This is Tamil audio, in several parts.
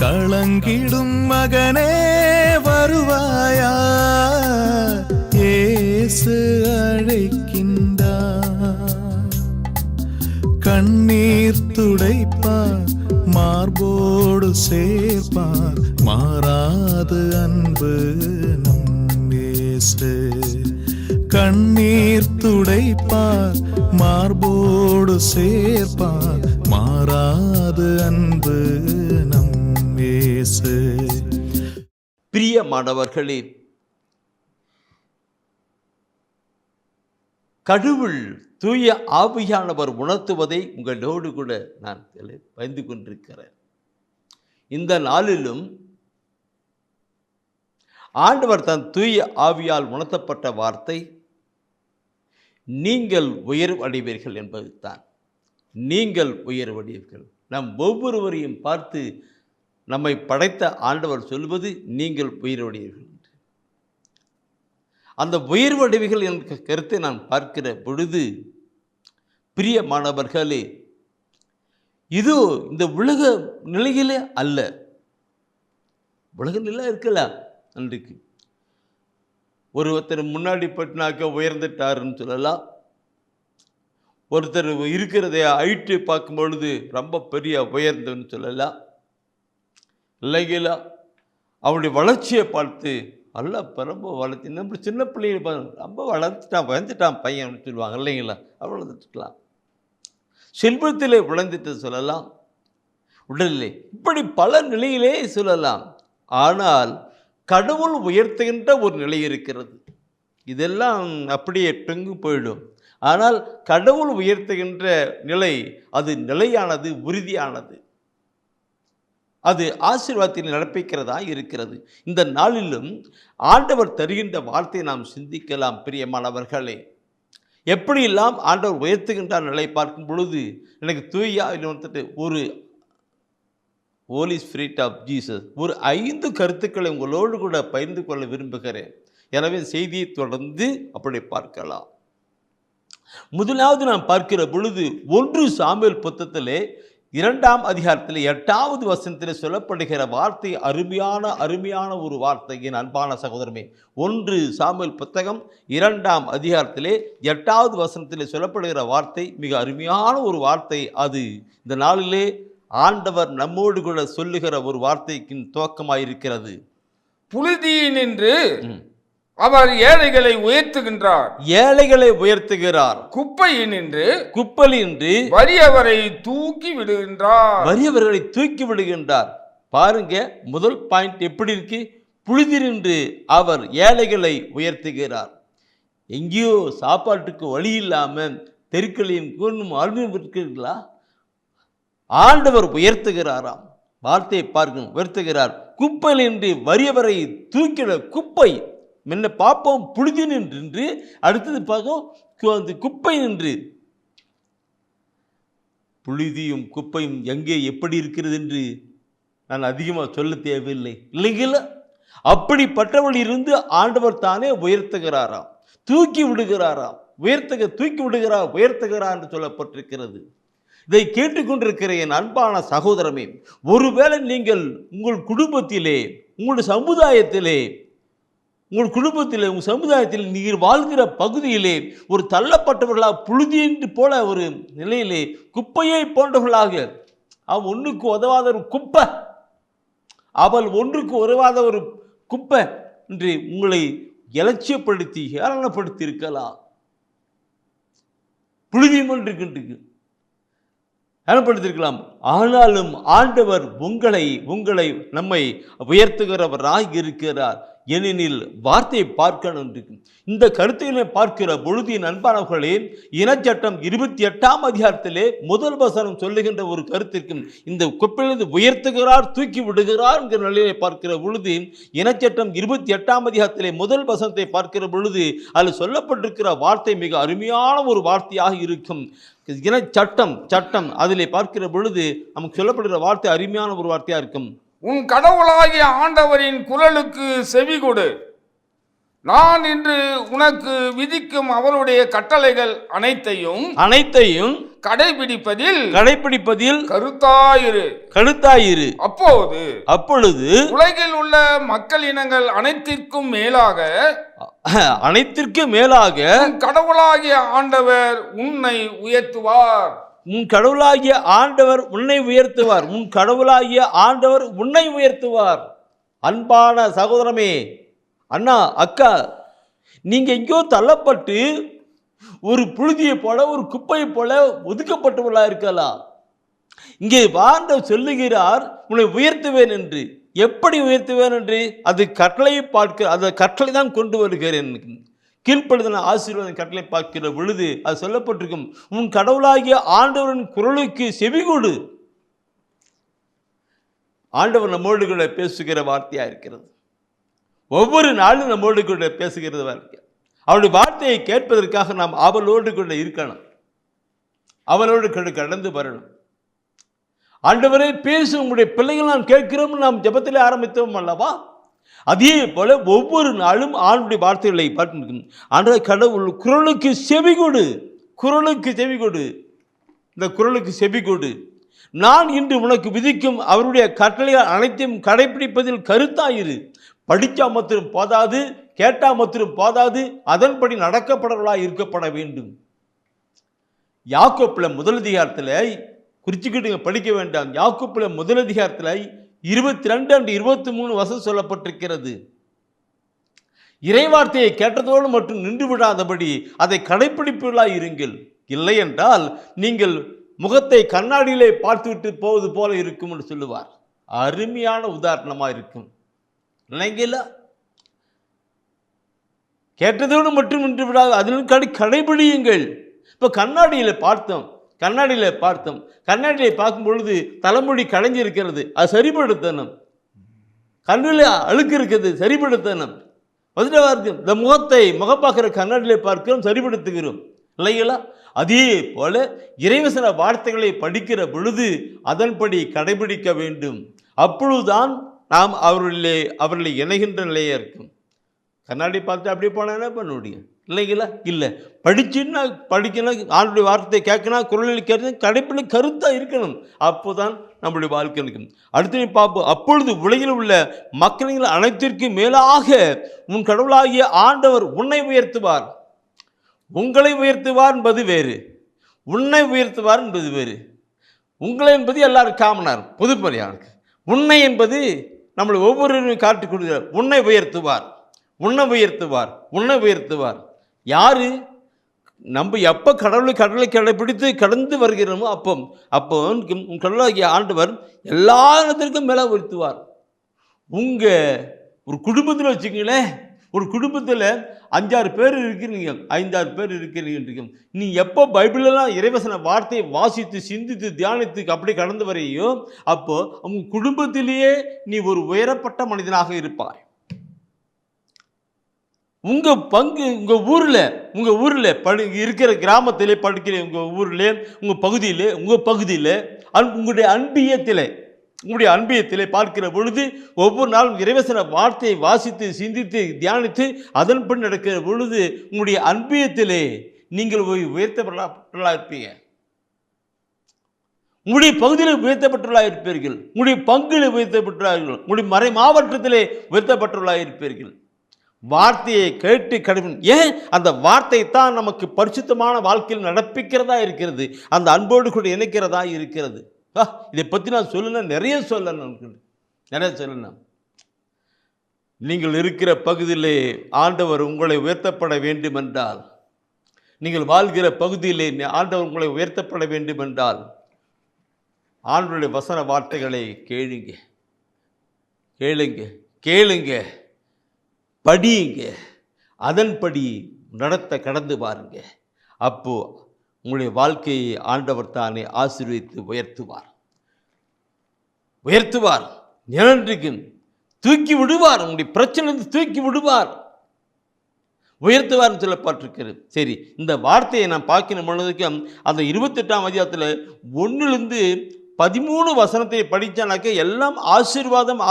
கலங்கிடும் மகனே வருவாயா, இயேசு அழைக்கின்றார். கண்ணீர் துடைப்பார், மார்போடு சேர்ப்பார், மாறாது அன்பு நம் இயேசு. கண்ணீர் துடைப்பார், மார்போடு சேர்ப்பார், மாறாது அன்பு நம் இயேசு. பிரியமானவர்களே, கடவுள் தூய ஆவியானவர் உணர்த்துவதை உங்களோடு கூட நான் பயந்து கொண்டிருக்கிறேன். இந்த நாளிலும் ஆண்டவர் தன் தூய ஆவியால் உணர்த்தப்பட்ட வார்த்தை நீங்கள் உயர்வடைவீர்கள் என்பதுதான். நீங்கள் உயர்வடைவீர்கள். நம் ஒவ்வொருவரையும் பார்த்து நம்மை படைத்த ஆண்டவர் சொல்வது நீங்கள் உயர்வடைவீர்கள். அந்த உயர்வடைவுகள் என்ற கருத்தை நான் பார்க்கிற பொழுது, பிரியமானவர்களே, இது இந்த உலக நிலையிலே அல்ல. உலக நிலை இருக்கலாம். அன்றைக்கு ஒருத்தர் முன்னாடி பட்டினாக்க உயர்ந்துட்டாருன்னு சொல்லலாம். ஒருத்தர் இருக்கிறத ஹைட்டு பார்க்கும் பொழுது ரொம்ப பெரிய உயர்ந்தன்னு சொல்லலாம். இல்லைங்களா, அவனுடைய வளர்ச்சியை பார்த்து அல்ல ரொம்ப வளர்ச்சி, நம்ம சின்ன பிள்ளைங்க ரொம்ப வளர்ந்துட்டான் பையன் சொல்லுவாங்க இல்லைங்களா, வளர்ந்துட்டுக்கலாம். செல்வத்திலே விளைந்துட்டு சொல்லலாம், உடலிலே, இப்படி பல நிலையிலே சொல்லலாம். ஆனால் கடவுள் உயர்த்துகின்ற ஒரு நிலை இருக்கிறது. இதெல்லாம் அப்படியே டொங்கு போயிடும். ஆனால் கடவுள் உயர்த்துகின்ற நிலை அது நிலையானது, உறுதியானது, அது ஆசீர்வாதத்தில் நடப்பிக்கிறதா இருக்கிறது. இந்த நாளிலும் ஆண்டவர் தருகின்ற வார்த்தையை நாம் சிந்திக்கலாம். பிரியமானவர்களே, எப்படியெல்லாம் ஆண்டவர் உயர்த்துகின்ற நிலை பார்க்கும் பொழுது எனக்கு தூயா வந்துட்டு ஒரு ஹோலி ஸ்பிரிட் ஆஃப் ஜீசஸ் ஒரு 5 கருத்துக்களை உங்களோடு கூட பகிர்ந்து கொள்ள விரும்புகிறேன். எனவே செய்தியை தொடர்ந்து அப்படி பார்க்கலாம். முதலாவது நாம் பார்க்கிற பொழுது 1 சாமுவேல் புத்தகத்திலே 2ஆம் அதிகாரத்தில் 8வது வசனத்தில் சொல்லப்படுகிற வார்த்தை அருமையான ஒரு வார்த்தை. என் அன்பான சகோதரமே, 1 சாமுவேல் புத்தகம் 2ஆம் அதிகாரத்திலே 8வது வசனத்தில் சொல்லப்படுகிற வார்த்தை மிக அருமையான ஒரு வார்த்தை. அது இந்த நாளிலே ஆண்டவர் நம்மோடு கூட சொல்லுகிற ஒரு வார்த்தைக்கு துவக்கமாயிருக்கிறது. புழுதியினின்று அவர் ஏழைகளை உயர்த்துகின்றார். ஏழைகளை உயர்த்துகிறார். குப்பையினின்று வறியவரை தூக்கி விடுகின்றார். வறியவர்களை தூக்கி விடுகின்றார். பாருங்க, முதல் பாயிண்ட் எப்படி இருக்கு? புழுதியினின்று அவர் ஏழைகளை உயர்த்துகிறார். எங்கேயோ சாப்பாட்டுக்கு வழி இல்லாம தெருக்களையும் கூர்ணும் அழுமையும் இருக்கிறீர்களா? ஆண்டவர் உயர்த்துகிறாராம். வார்த்தையை பார்க்கணும், உயர்த்துகிறார். குப்பையினின்று வறியவரை தூக்கிட. குப்பை முன்ன பார்ப்போம் புழுதி நின்று, அடுத்தது பார்ப்போம் குப்பை நின்று. புழுதியும் குப்பையும் எங்கே எப்படி இருக்கிறது என்று நான் அதிகமாக சொல்ல தேவையில்லை, இல்லைங்களா? அப்படிப்பட்டவள் இருந்து ஆண்டவர் தானே உயர்த்துகிறாராம், தூக்கி விடுகிறாராம். தூக்கி உயர்த்துகிறார் என்று சொல்லப்பட்டிருக்கிறது. இதை கேட்டுக்கொண்டிருக்கிற என் அன்பான சகோதரமே, ஒருவேளை நீங்கள் உங்கள் குடும்பத்திலே, உங்களுடைய சமுதாயத்திலே, உங்கள் சமுதாயத்தில் நீங்கள் வாழ்கிற பகுதியிலே ஒரு தள்ளப்பட்டவர்களாக, புழுதியின்றி போல ஒரு நிலையிலே, குப்பையை போன்றவர்களாக, அவன் ஒன்றுக்கு உதவாத ஒரு குப்பை, அவள் ஒன்றுக்கு உதவாத ஒரு குப்பை என்று உங்களை இலட்சியப்படுத்தி ஏளனப்படுத்தி இருக்கலாம். புழுதியும் இருக்கின்றது ஏளனப்படுத்திருக்கலாம். ஆனாலும் ஆண்டவர் உங்களை நம்மை உயர்த்துகிறவராக இருக்கிறார். ஏனெனில் வார்த்தையை பார்க்கணும். இந்த கருத்தினை பார்க்கிற பொழுது அன்பானவர்களே, இனச்சட்டம் 28ஆம் அதிகாரத்திலே முதல் வசனம் சொல்லுகின்ற ஒரு கருத்திற்கும் இந்த குப்பையிலிருந்து உயர்த்துகிறார், தூக்கி விடுகிறார் என்கிற நிலையை பார்க்கிற பொழுது, இனச்சட்டம் 28ஆம் அதிகாரத்திலே முதல் வசனத்தை பார்க்கிற பொழுது அதில் சொல்லப்பட்டிருக்கிற வார்த்தை மிக அருமையான ஒரு வார்த்தையாக இருக்கும். சட்டம் அதிலே பார்க்கிற பொழுது நமக்கு சொல்லப்படுகிற வார்த்தை அருமையான ஒரு வார்த்தையாக இருக்கும். உன் கடவுளாகிய ஆண்டவரின் குரலுக்கு செவி கொடு. நான் இன்று உனக்கு விதிக்கும் அவருடைய கட்டளைகள் அனைத்தையும் கடைபிடிப்பதில் கருத்தாயிரு. அப்பொழுது உலகில் உள்ள மக்கள் இனங்கள் அனைத்திற்கும் மேலாக கடவுளாகிய ஆண்டவர் உன்னை உயர்த்துவார். உன் கடவுளாகிய ஆண்டவர் உன்னை உயர்த்துவார். அன்பான சகோதரமே, அண்ணா, அக்கா, நீங்க எங்கேயோ தள்ளப்பட்டு ஒரு புழுதியை போல, ஒரு குப்பையை போல ஒதுக்கப்பட்டவர்களா இருக்கலாம். இங்கே ஆண்டவர் சொல்லுகிறார், உன்னை உயர்த்துவேன் என்று. எப்படி உயர்த்துவேன் என்று? அது கட்டளையை பார்க்க, அந்த கட்டளை தான் கொண்டு வருகிறேன். கீழ்ப்படுதன ஆசீர்வாதம் கட்டளை பார்க்கிற பொழுது அது சொல்லப்பட்டிருக்கும், உன் கடவுளாகிய ஆண்டவரின் குரலுக்கு செவிகொடு. ஆண்டவர் நம்மோடு கூட பேசுகிற வார்த்தையா இருக்கிறது. ஒவ்வொரு நாளும் நம்மோடு கூட பேசுகிறது வார்த்தை. அவருடைய வார்த்தையை கேட்பதற்காக நாம் அவளோடு கூட இருக்கணும், அவளோடு கடந்து வரணும். ஆண்டவரே பேசும், உங்களுடைய பிள்ளைகள் நாம் கேட்கிறோம், நாம் ஜெபத்திலே ஆரம்பித்தோம் அல்லவா? அதே போல ஒவ்வொரு நாளும் ஆண்டுடைய வார்த்தைகளை பார்க்கணும். ஆண்டவர் கடவுள் குரலுக்கு செவிகொடு, இந்த குரலுக்கு செவிகொடு. நான் இன்று உனக்கு விதிக்கும் அவருடைய கட்டளைகள் அனைத்தையும் கடைபிடிப்பதில் கருத்தாயிரு. படித்தா மாத்திரம் போதாது, கேட்டா மாத்திரம் போதாது, அதன்படி நடக்கப்படவர்களாக இருக்கப்பட வேண்டும். யாக்கோப்புல முதல் அதிகாரத்தில் குறிச்சுக்கிட்டு படிக்க வேண்டாம். யாக்கோப்புல முதல் அதிகாரத்தில் 22-23 சொல்லப்பட்டிருக்கிறது. இறைவார்த்தையை கேட்டதோடு மட்டும் நின்று விடாதபடி அதை கடைப்பிடிப்பவர்களாக இருங்கள். இல்லை என்றால் நீங்கள் முகத்தை கண்ணாடியிலே பார்த்துவிட்டு போவது போல இருக்கும் என்று சொல்லுவார். அருமையான உதாரணமாக இருக்கும் இல்லைங்களா? கேட்டதோடு மட்டும் நின்று விடாது, அதில் கடைபிடியுங்கள். இப்போ கண்ணாடியில் பார்த்தோம், கண்ணாடியை பார்க்கும் பொழுது தலைமுடி களைஞ்சிருக்கிறது, அது சரிப்படுத்தணும். கண்ணில் அழுக்கு இருக்கிறது, சரிப்படுத்தணும். இந்த முகப்பாக்கிற கண்ணாடியிலே பார்க்கிறோம், சரிப்படுத்துகிறோம் இல்லைங்களா? அதே போல இறைவசன வார்த்தைகளை படிக்கிற பொழுது அதன்படி கடைபிடிக்க வேண்டும். அப்பொழுதுதான் நாம் அவர்களை இணைகின்ற நிலையே இருக்கும். கண்ணாடி பார்த்து அப்படியே போனால் என்ன பண்ண முடியும் இல்லைங்களா? இல்லை, படிக்கணும், ஆளுடைய வார்த்தையை கேட்கணும், குரலில் கேட்கணும், கடைப்பிடி கருத்தாக இருக்கணும். அப்போதான் நம்முடைய வாழ்க்கை இருக்கும். அடுத்து பார்ப்போம். அப்பொழுது உலகில் உள்ள மக்கள் அனைத்திற்கும் மேலாக உன் கடவுளாகிய ஆண்டவர் உன்னை உயர்த்துவார். உங்களை உயர்த்துவார் என்பது வேறு, உன்னை உயர்த்துவார் என்பது வேறு. உங்களை என்பது எல்லாரும் காமனார், பொதுப்படையானுக்கு. உன்னை என்பது நம்மளை ஒவ்வொருவரையும் காட்டி கொடுக்கிறார். உன்னை உயர்த்துவார். யாரு? நம்ம எப்போ கடவுளை கடைபிடித்து கடந்து வருகிறோமோ அப்போ உன் கடவுளாகிய ஆண்டவர் எல்லா இடத்திற்கும் மேலே உயர்த்துவார். ஒரு குடும்பத்தில் வச்சுக்கங்களேன், ஒரு குடும்பத்தில் 5-6 பேர் இருக்கிறீங்க, 5-6 பேர் இருக்கிறீங்க. நீ எப்போ பைபிளெல்லாம் இறைவசன வார்த்தையை வாசித்து சிந்தித்து தியானித்து அப்படி கடந்து வரையோ அப்போ உங்க குடும்பத்திலேயே நீ ஒரு உயரப்பட்ட மனிதனாக இருப்பாய். உங்கள் பங்கு உங்கள் ஊரில் இருக்கிற கிராமத்திலே படிக்கிற உங்கள் ஊரில் உங்கள் பகுதியில் உங்களுடைய அன்பியத்திலே பார்க்கிற பொழுது ஒவ்வொரு நாளும் இறைவசன வார்த்தையை வாசித்து சிந்தித்து தியானித்து அதன்படி நடக்கிற பொழுது உங்களுடைய அன்பியத்திலே நீங்கள் உயர்த்தப்பட்டவர்களாக இருப்பீங்க. உங்களுடைய பகுதியில் உயர்த்தப்பட்டவர்களாக இருப்பீர்கள், உங்களுடைய பங்கில் உயர்த்தப்பட்டவர்கள், உங்களுடைய மறை மாவட்டத்திலே உயர்த்தப்பட்டவர்களாக இருப்பீர்கள். வார்த்தையை கேட்டு ஏன் அந்த வார்த்தை தான் நமக்கு பரிசுத்தமான வாழ்க்கையில் நடப்பிக்கிறதா இருக்கிறது, அந்த அன்போடு கூட இணைக்கிறதா இருக்கிறது. இதை பற்றி நான் சொல்லணும், நிறைய சொல்லணும். நீங்கள் இருக்கிற பகுதியிலே ஆண்டவர் உங்களை உயர்த்தப்பட வேண்டும் என்றால், நீங்கள் வாழ்கிற பகுதியிலே ஆண்டவர் உங்களை உயர்த்தப்பட வேண்டும் என்றால் ஆண்டவருடைய வசன வார்த்தைகளை கேளுங்க, படியுங்க, அதன்படி நடத்த கடந்து பாருங்க. அப்போ உங்களுடைய வாழ்க்கையை ஆண்டவர் தானே ஆசீர்வதித்து உயர்த்துவார். நிலன்றிக்கும் தூக்கி விடுவார், உங்களுடைய பிரச்சனை தூக்கி விடுவார், உயர்த்துவார்னு சொல்லப்பட்டிருக்கிறது. சரி, இந்த வார்த்தையை நான் பார்க்கிற பொழுதுக்கு அந்த 28ஆம் அதிகாரத்தில் 1-13 வசனத்தை படித்தானாக்க எல்லாம் ஆசீர்வாதம்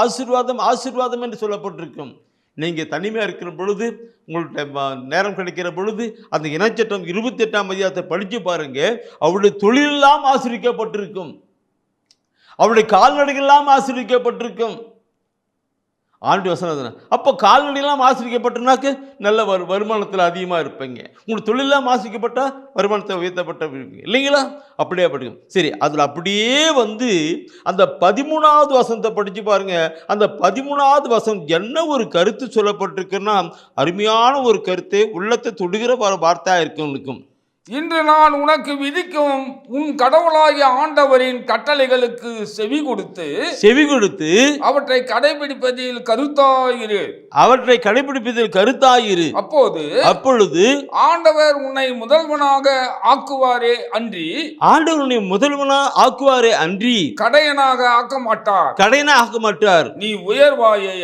என்று சொல்லப்பட்டிருக்கும். நீங்கள் தனிமையாக இருக்கிற பொழுது, உங்கள்கிட்ட நேரம் கிடைக்கிற பொழுது அந்த இனச்சட்டம் 28ஆம் அதிகாரத்தை படித்து பாருங்க. அவருடைய தொழிலெல்லாம் ஆசீர்வதிக்கப்பட்டிருக்கும், அவருடைய கால்நடைகள்லாம் ஆசீர்வதிக்கப்பட்டிருக்கும். ஆண்டு வசனம். அப்போ கால்நடையெல்லாம் ஆசிரிக்கப்பட்டனாக்க நல்ல வருமானத்தில் அதிகமாக இருப்பீங்க. உங்களுக்கு தொழிலெல்லாம் ஆசிரிக்கப்பட்டால் வருமானத்தை உயர்த்தப்பட்ட இல்லைங்களா? அப்படியே படிக்கும். சரி, அதில் அப்படியே வந்து அந்த 13வது வசனத்தை படித்து பாருங்க. அந்த 13வது வசனம் என்ன ஒரு கருத்து சொல்லப்பட்டிருக்குன்னா, அருமையான ஒரு கருத்து, உள்ளத்தை தொடுகிற வார்த்தையாக இருக்கும். இன்று நான் உனக்கு விதிக்கும் உன் கடவுளாகிய ஆண்டவரின் கட்டளைகளுக்கு செவி கொடுத்து அவற்றை கடைபிடிப்பதில் கருத்தாயிரு. அப்பொழுது ஆண்டவர் உன்னை முதல்வனாக ஆக்குவாரே அன்றி கடையனாக ஆக்க மாட்டார். நீ உயர்வாயை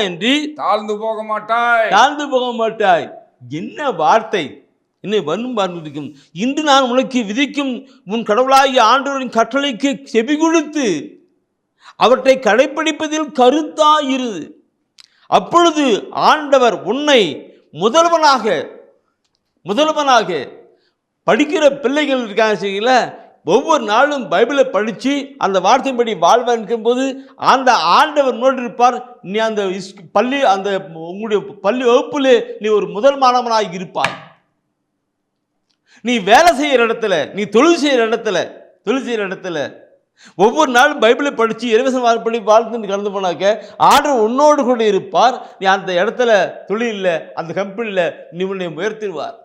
அன்றி தாழ்ந்து போக மாட்டாய். என்ன வார்த்தை! என்னை வரும் பார்க்கும். இன்று நான் உனக்கு விதிக்கும் உன் கடவுளாகிய ஆண்டவரின் கட்டளைக்கு செவி கொடுத்து அவற்றை கடைப்பிடிப்பதில் கருத்தாயிரு. அப்பொழுது ஆண்டவர் உன்னை முதல்வனாக படிக்கிற பிள்ளைகள் இருக்காங்க. ஒவ்வொரு நாளும் பைபிளை படித்து அந்த வார்த்தையின்படி வாழ்வான் போது அந்த ஆண்டவர் நோடி இருப்பார். நீ அந்த உங்களுடைய பள்ளி வகுப்பில் நீ ஒரு முதல் மாணவனாக இருப்பாய். நீ வேலை செய்கிற இடத்துல, நீ தொழில் செய்கிற இடத்துல ஒவ்வொரு நாளும் பைபிளை படித்து இறைவசன படி வாழ்ந்து கடந்து போனாக்க ஆண்டவர் உன்னோடு கூட இருப்பார். நீ அந்த இடத்துல தொழிலில், அந்த கம்பெனியில் நீ உன்னை உயர்த்திடுவார்,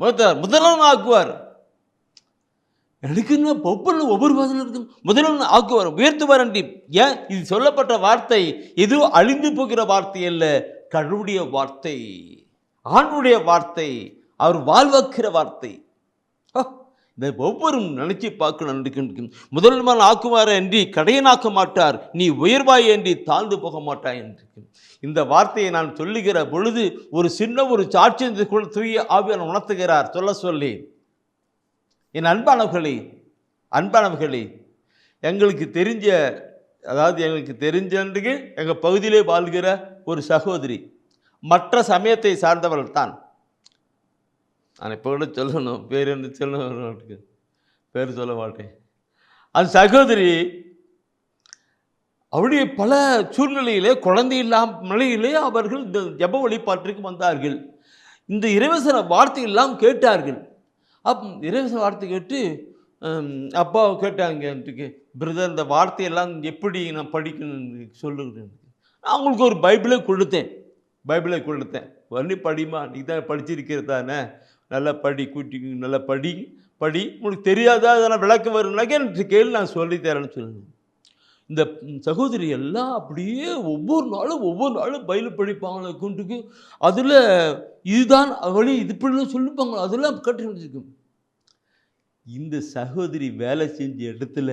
முதல்வன் ஆக்குவார். எனக்கு ஒவ்வொரு வாசலும் முதல்வன் ஆக்குவார், உயர்த்துவார். அன்றி ஏன் இது சொல்லப்பட்ட வார்த்தை எதுவும் அழிந்து போகிற வார்த்தை அல்ல, கடவுளுடைய வார்த்தை, ஆண்டுடைய வார்த்தை, அவர் வாழ்வாக்குற வார்த்தை. இதை ஒவ்வொரு நினைச்சு பார்க்கணும். முதல்வன் ஆக்குவார் என்று கடையனாக்க மாட்டார், நீ உயர்வாய் என்று தாழ்ந்து போக மாட்டாய் என்று. இந்த வார்த்தையை நான் சொல்லுகிற பொழுது ஒரு சின்ன ஒரு சாட்சி தூய ஆவியானவர் உணர்த்துகிறார் சொல்லி. என் அன்பானவர்களே, எங்களுக்கு தெரிஞ்ச எங்கள் பகுதியிலே வாழ்கிற ஒரு சகோதரி, மற்ற சமயத்தை சார்ந்தவர்கள் தான். நான் இப்போ கூட சொல்லணும், பேர் சொல்ல மாட்டேன். அந்த சகோதரி அவருடைய பல சூழ்நிலையிலே, குழந்தை இல்லாம நிலையிலே அவர்கள் இந்த ஜெப வழிபாட்டிற்கு வந்தார்கள். இந்த இறைவசன வார்த்தையெல்லாம் கேட்டார்கள். இறைவசன வார்த்தை கேட்டு அப்பாவை கேட்டாங்க, பிரதர் இந்த வார்த்தையெல்லாம் எப்படி நான் படிக்கணும்னு சொல்லுகிறேன். நான் அவங்களுக்கு ஒரு பைபிளை கொடுத்தேன். வண்டி படிமா, நீ தான் படிச்சிருக்கிறது தானே, நல்லா படி, நல்லா படி. உங்களுக்கு தெரியாதா, அதெல்லாம் விளக்க வரும்னாக்க எனக்கு கேள்வி, நான் சொல்லித்தரேன்னு சொல்லுங்கள். இந்த சகோதரி எல்லாம் அப்படியே ஒவ்வொரு நாளும் பைபிள் படிப்பாங்களே கொண்டுக்கு, அதில் இதுதான் வழி, இது இப்படிலாம் சொல்லிப்பாங்க, அதெல்லாம் கட்டி வச்சுருக்கும். இந்த சகோதரி வேலை செஞ்ச இடத்துல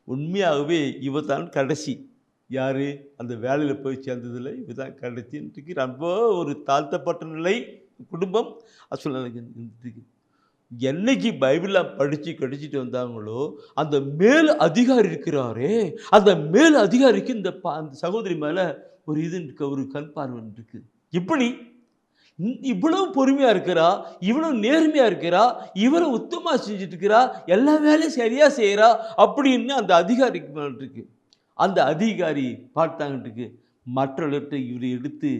உண்மையாகவே இவ தான் கடைசி. யார் அந்த வேலையில் போய் சேர்ந்ததில் இவ தான் கடைசின்ட்டுக்கு ரொம்ப ஒரு தாழ்த்தப்பட்ட நிலை குடும்பம். அது சொல்ல என்னைக்கு பைபிளெலாம் படித்து கடிச்சிட்டு வந்தாங்களோ, அந்த மேல் அதிகாரி இருக்கிறாரே, அந்த மேல் அதிகாரிக்கு அந்த சகோதரி மேலே ஒரு ஒரு கண் பார்வை இருக்குது. இப்படி இவ்வளவு பொறுமையாக இருக்கிறா, இவ்வளவு நேர்மையாக இருக்கிறா, இவ்வளவு உத்தமாக செஞ்சுட்டு இருக்கிறா, எல்லா வேலையும் சரியாக செய்கிறா அப்படின்னு அந்த அதிகாரிக்கு மேலே இருக்கு. அந்த அதிகாரி பார்த்தாங்கட்டுக்கு மற்றவர்கிட்ட இவரை எடுத்து,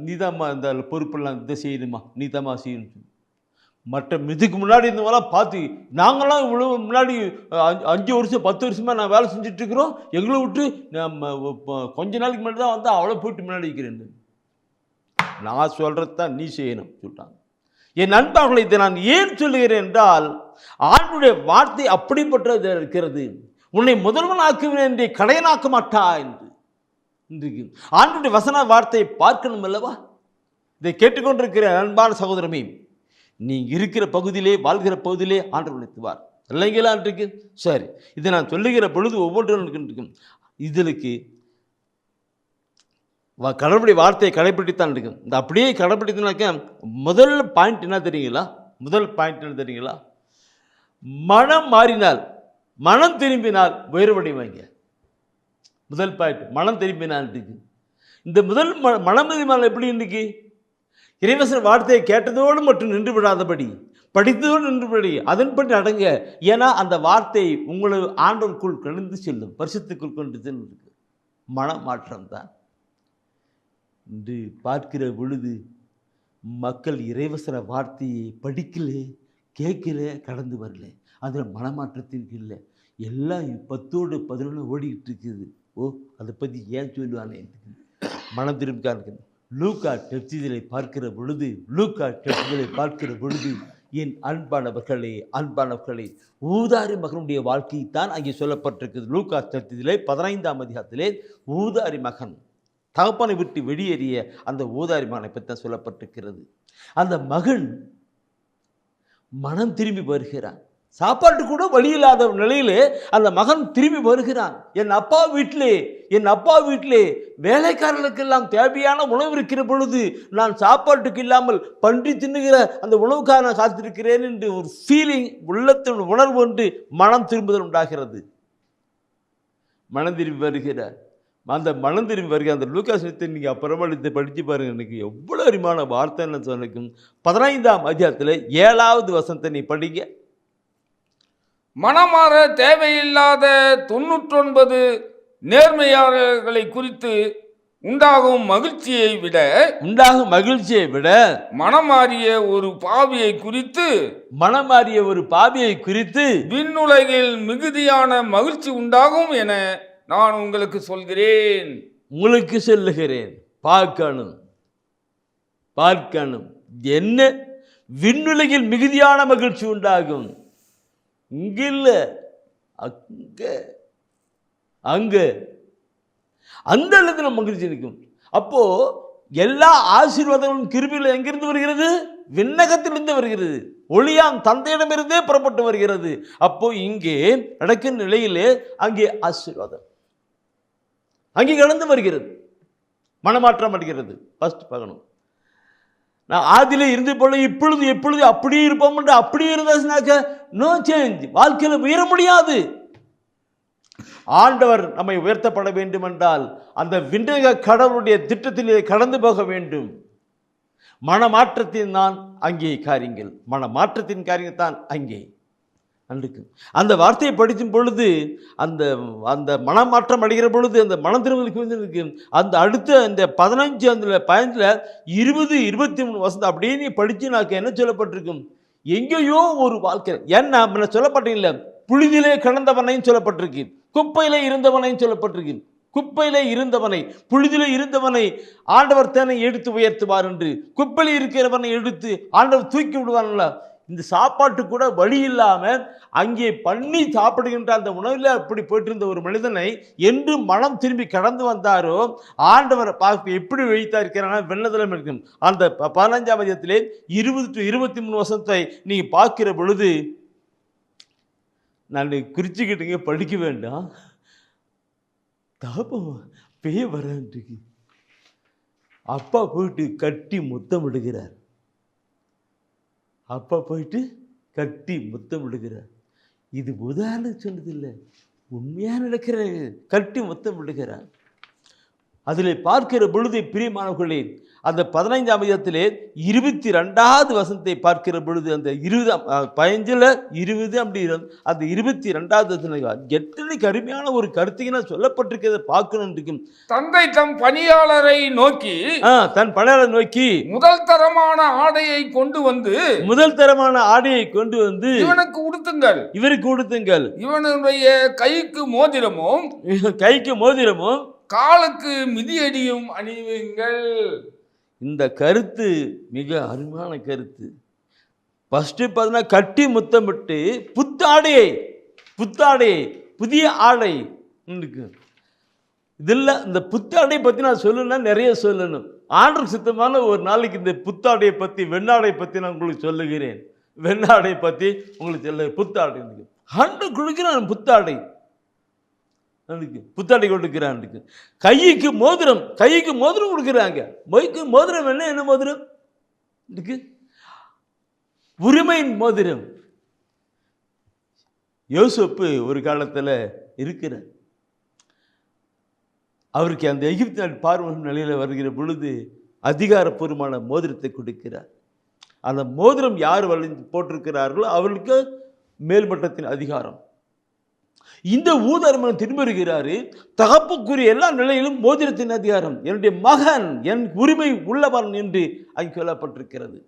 நீதாம்மா இந்த பொறுப்பெல்லாம் இதை செய்யணுமா, நீதாம்மா செய்யணும். மற்ற இதுக்கு முன்னாடி இருந்தவங்களாம் பார்த்து, நாங்களாம் இவ்வளோ முன்னாடி 5 வருஷம் 10 வருஷமாக நான் வேலை செஞ்சிட்ருக்குறோம், எங்களை விட்டு கொஞ்ச நாளைக்கு முன்னாடி தான் வந்து அவ்வளோ போயிட்டு முன்னாடி இருக்கிறேன், நான் சொல்கிறது தான் நீ செய்யணும் சொல்லிட்டாங்க. என் நண்பர்களை இதை நான் ஏன் சொல்லுகிறேன் என்றால், ஆண்டுடைய வார்த்தை அப்படிப்பட்டது இருக்கிறது. உன்னை முதல்வன் ஆக்குவேன் என்று கடையனாக்க மாட்டா என்று இன்றைக்கு ஆண்டுடைய வசன வார்த்தையை பார்க்கணும் அல்லவா? இதை கேட்டுக்கொண்டிருக்கிற அன்பான சகோதரமே, நீ இருக்கிற பகுதியிலே, வாழ்கிற பகுதியிலே ஆண்டவர் உழைத்துவார் இல்லைங்களா இருக்கு. சரி, இதை நான் சொல்லுகிற பொழுது ஒவ்வொன்றும் இதற்கு கடவுளுடைய வார்த்தையை கடைப்பிடித்தான் இருக்கும். இந்த அப்படியே கடைப்பிடித்தாக்க முதல் பாயிண்ட் என்ன தெரியுங்களா? மனம் மாறினால், மனம் திரும்பினால் உயர்வடைவாங்க. முதல் பாயிண்ட் மனம் திரும்பினால் இருக்கு. இந்த முதல் மனமதி மாலை எப்படி இன்னைக்கு இறைவசன வார்த்தையை கேட்டதோடு மட்டும் நின்று விடாதபடி, படித்ததோடு நின்றுபடி அதன்படி நடங்க. ஏன்னா அந்த வார்த்தை உங்களை ஆண்டவருக்குள் கலந்து செல்லும், பரிசுத்துக்குள் கொண்டு செல்லும். மனமாற்றம் தான் இன்று பார்க்கிற பொழுது மக்கள் இறைவசன வார்த்தையை படிக்கல, கேட்கல, கடந்து வரல. அதில் மனமாற்றத்திற்கு இல்லை. எல்லாம் 10ஓடு 11 ஓடிக்கிட்டு இருக்குது. அதை பற்றி ஏன் சொல்லுவானே மனம் திரும்பிக்கான லூக்கா டெப்சிதலை பார்க்கிற பொழுது என் அன்பானவர்களே ஊதாரி மகனுடைய வாழ்க்கை தான் அங்கே சொல்லப்பட்டிருக்குது. லூக்கா டெப்சிதலை 15ஆம் அதிகாரத்திலே ஊதாரி மகன் தகப்பனை விட்டு வெளியேறிய அந்த ஊதாரி மகனை பற்றி தான் சொல்லப்பட்டிருக்கிறது. அந்த மகன் மனம் திரும்பி வருகிறான். சாப்பாட்டு கூட வழி இல்லாத நிலையிலே அந்த மகன் திரும்பி வருகிறான். என் அப்பா வீட்டிலே வேலைக்காரர்களுக்கெல்லாம் தேவையான உணவு இருக்கிற பொழுது நான் சாப்பாட்டுக்கு இல்லாமல் பன்றி தின்னுகிற அந்த உணவுக்காக நான் காத்திருக்கிறேன் என்று ஒரு ஃபீலிங், உள்ளத்தின் உணர்வு ஒன்று மனம் திரும்புதல் உண்டாகிறது. மனம் திரும்பி வருகிறார். அந்த மனம் திரும்பி வருகிற அந்த லூக்காசனத்தை நீங்கள் அப்புறமளித்து படித்து பாருங்க. எனக்கு எவ்வளோ அருமையான வார்த்தைன்னு சொன்னிருக்கும். 15ஆம் அதிகாரத்தில் 7வது வசனத்தை நீ படிங்க. மனமாற தேவையில்லாத 99 நேர்மையாளர்களை குறித்து உண்டாகும் மகிழ்ச்சியை விட மனமாறிய ஒரு பாவியை குறித்து விண்ணுலகில் மிகுதியான மகிழ்ச்சி உண்டாகும் என நான் உங்களுக்கு சொல்லுகிறேன். பார்க்கணும். என்ன விண்ணுலகில் மிகுதியான மகிழ்ச்சி உண்டாகும். இங்க இல்ல, அங்க அந்த இடத்துல மகிழ்ச்சி இருக்கும். அப்போ எல்லா ஆசீர்வாதங்களும் கிருபையில் எங்கிருந்து வருகிறது? விண்ணகத்திலிருந்து வருகிறது. ஒளியாம் தந்தையிடமிருந்தே புறப்பட்டு வருகிறது. அப்போ இங்கே நடக்கும் நிலையிலே அங்கே ஆசீர்வாதம் அங்கே கடந்து வருகிறது, மனமாற்றம் வருகிறது. ஃபர்ஸ்ட் பார்க்கணும். நான் ஆதியிலே இருந்து போல இப்பொழுது எப்பொழுது அப்படியே இருப்போம் என்று அப்படியே இருந்தாச்சுனாக்க நோ சேஞ்ச். வாழ்க்கையில் உயர முடியாது. ஆண்டவர் நம்மை உயர்த்தப்பட வேண்டும் என்றால் அந்த விண்ணக கடவுளுடைய திட்டத்திலே கடந்து போக வேண்டும். மனமாற்றத்தின் தான் அங்கே காரியங்கள், மனமாற்றத்தின் காரியங்கள் தான் அங்கே அன்றைக்கு அந்த வார்த்தையை படிக்கும் பொழுது அந்த அந்த மனமாற்றம் அடைகிற பொழுது அந்த மனம் திரும்பலுக்கு அந்த அடுத்த அந்த 15 அந்த 15 20 23 வசனம் அப்படியே நீ படிச்சுனாக்க என்ன சொல்லப்பட்டிருக்கும்? எங்கேயோ ஒரு வாழ்க்கை. ஏன்னா சொல்லப்பட்டில்லை, புழுதியிலே கிடந்தவனையும் சொல்லப்பட்டிருக்கு, குப்பையிலே இருந்தவனையும் சொல்லப்பட்டிருக்கு. குப்பையிலே இருந்தவனை, புழுதிலே இருந்தவனை ஆண்டவர் தானே எடுத்து உயர்த்துவார் என்று, குப்பையில் இருக்கிறவனை எடுத்து ஆண்டவர் தூக்கி விடுவார்ல. இந்த சாப்பாட்டு கூட வழி இல்லாமல் அங்கே பண்ணி சாப்பிடுகின்ற அந்த உணவில் அப்படி போயிட்டு இருந்த ஒரு மனிதனை என்று மனம் திரும்பி கடந்து வந்தாரோ ஆண்டவரை பார்க்க எப்படி வைத்தா இருக்கிறான்னா வெள்ளதலம் இருக்கும். அந்த 15ஆம் அதிகாரத்திலே 20 to 23 வசனத்தை நீங்கள் பார்க்கிற பொழுது நான் குறிச்சுக்கிட்டுங்க, படிக்க வேண்டாம். தாப்பா பேய வரன்ட்டு அப்பா போயிட்டு கட்டி முத்தமிடுகிறார். இது உதாரணம் சொன்னதில்லை, உண்மையாக நடக்கிற கட்டி முத்தமிடுகிறார். அதில் பார்க்கிற பொழுது பிரியமானவர்களே, அந்த 15ஆம் அதிகாரத்திலே 22வது வசனத்தை பார்க்கிற பொழுது அந்த 15 20 அப்படி அந்த 22வது வசனம் எத்தனை கருமையான ஒரு கருத்துக்கு சொல்லப்பட்டிருக்கிறத பார்க்கணும் இருக்கும். தந்தை தன் பணியாளரை நோக்கி முதல் தரமான ஆடையை கொண்டு வந்து இவனுக்கு உடுத்துங்கள், இவனுடைய கைக்கு மோதிரமும் காலுக்கு மிதியடியும் அணிவுங்கள். இந்த கருத்து மிக அருமையான கருத்து. ஃபர்ஸ்ட் பார்த்தீங்கன்னா கட்டி முத்தமிட்டு புத்தாடையை புதிய ஆடை இருக்கு. இதில் இந்த புத்தாடையை பற்றி நான் சொல்லணும்னா நிறைய சொல்லணும். ஆண்டவர் சித்தமான ஒரு நாளைக்கு இந்த புத்தாடையை பற்றி, வெண்ணாடை பற்றி நான் உங்களுக்கு சொல்லுகிறேன். வெண்ணாடை பற்றி உங்களுக்கு சொல்ல, புத்தாடை ஆண்டவர் கொடுக்கிறான். புத்தாடை கொடுக்கிறான். கைக்கு மோதிரம் கொடுக்குறாங்க. மோதிரம் என்ன மோதிரம் இருக்கு? உரிமையின் மோதிரம். யோசேப்பு ஒரு காலத்தில் இருக்கிறார். அவருக்கு அந்த எகிப்து நாட்டு பார்வோன் நிலையில் வருகிற பொழுது அதிகாரப்பூர்வமான மோதிரத்தை கொடுக்கிறார். அந்த மோதிரம் யார் போட்டிருக்கிறார்களோ அவர்களுக்கு மேல்மட்டத்தின் அதிகாரம். இந்த ஊதாரிமகன் திரும்பி வருகிறாரு. தகப்புக்குரிய எல்லா நிலையிலும் மோதிரத்தின் அதிகாரம், என்னுடைய மகன், என் உரிமை உள்ளவன் என்று அங்கே சொல்லப்பட்டிருக்கிறது.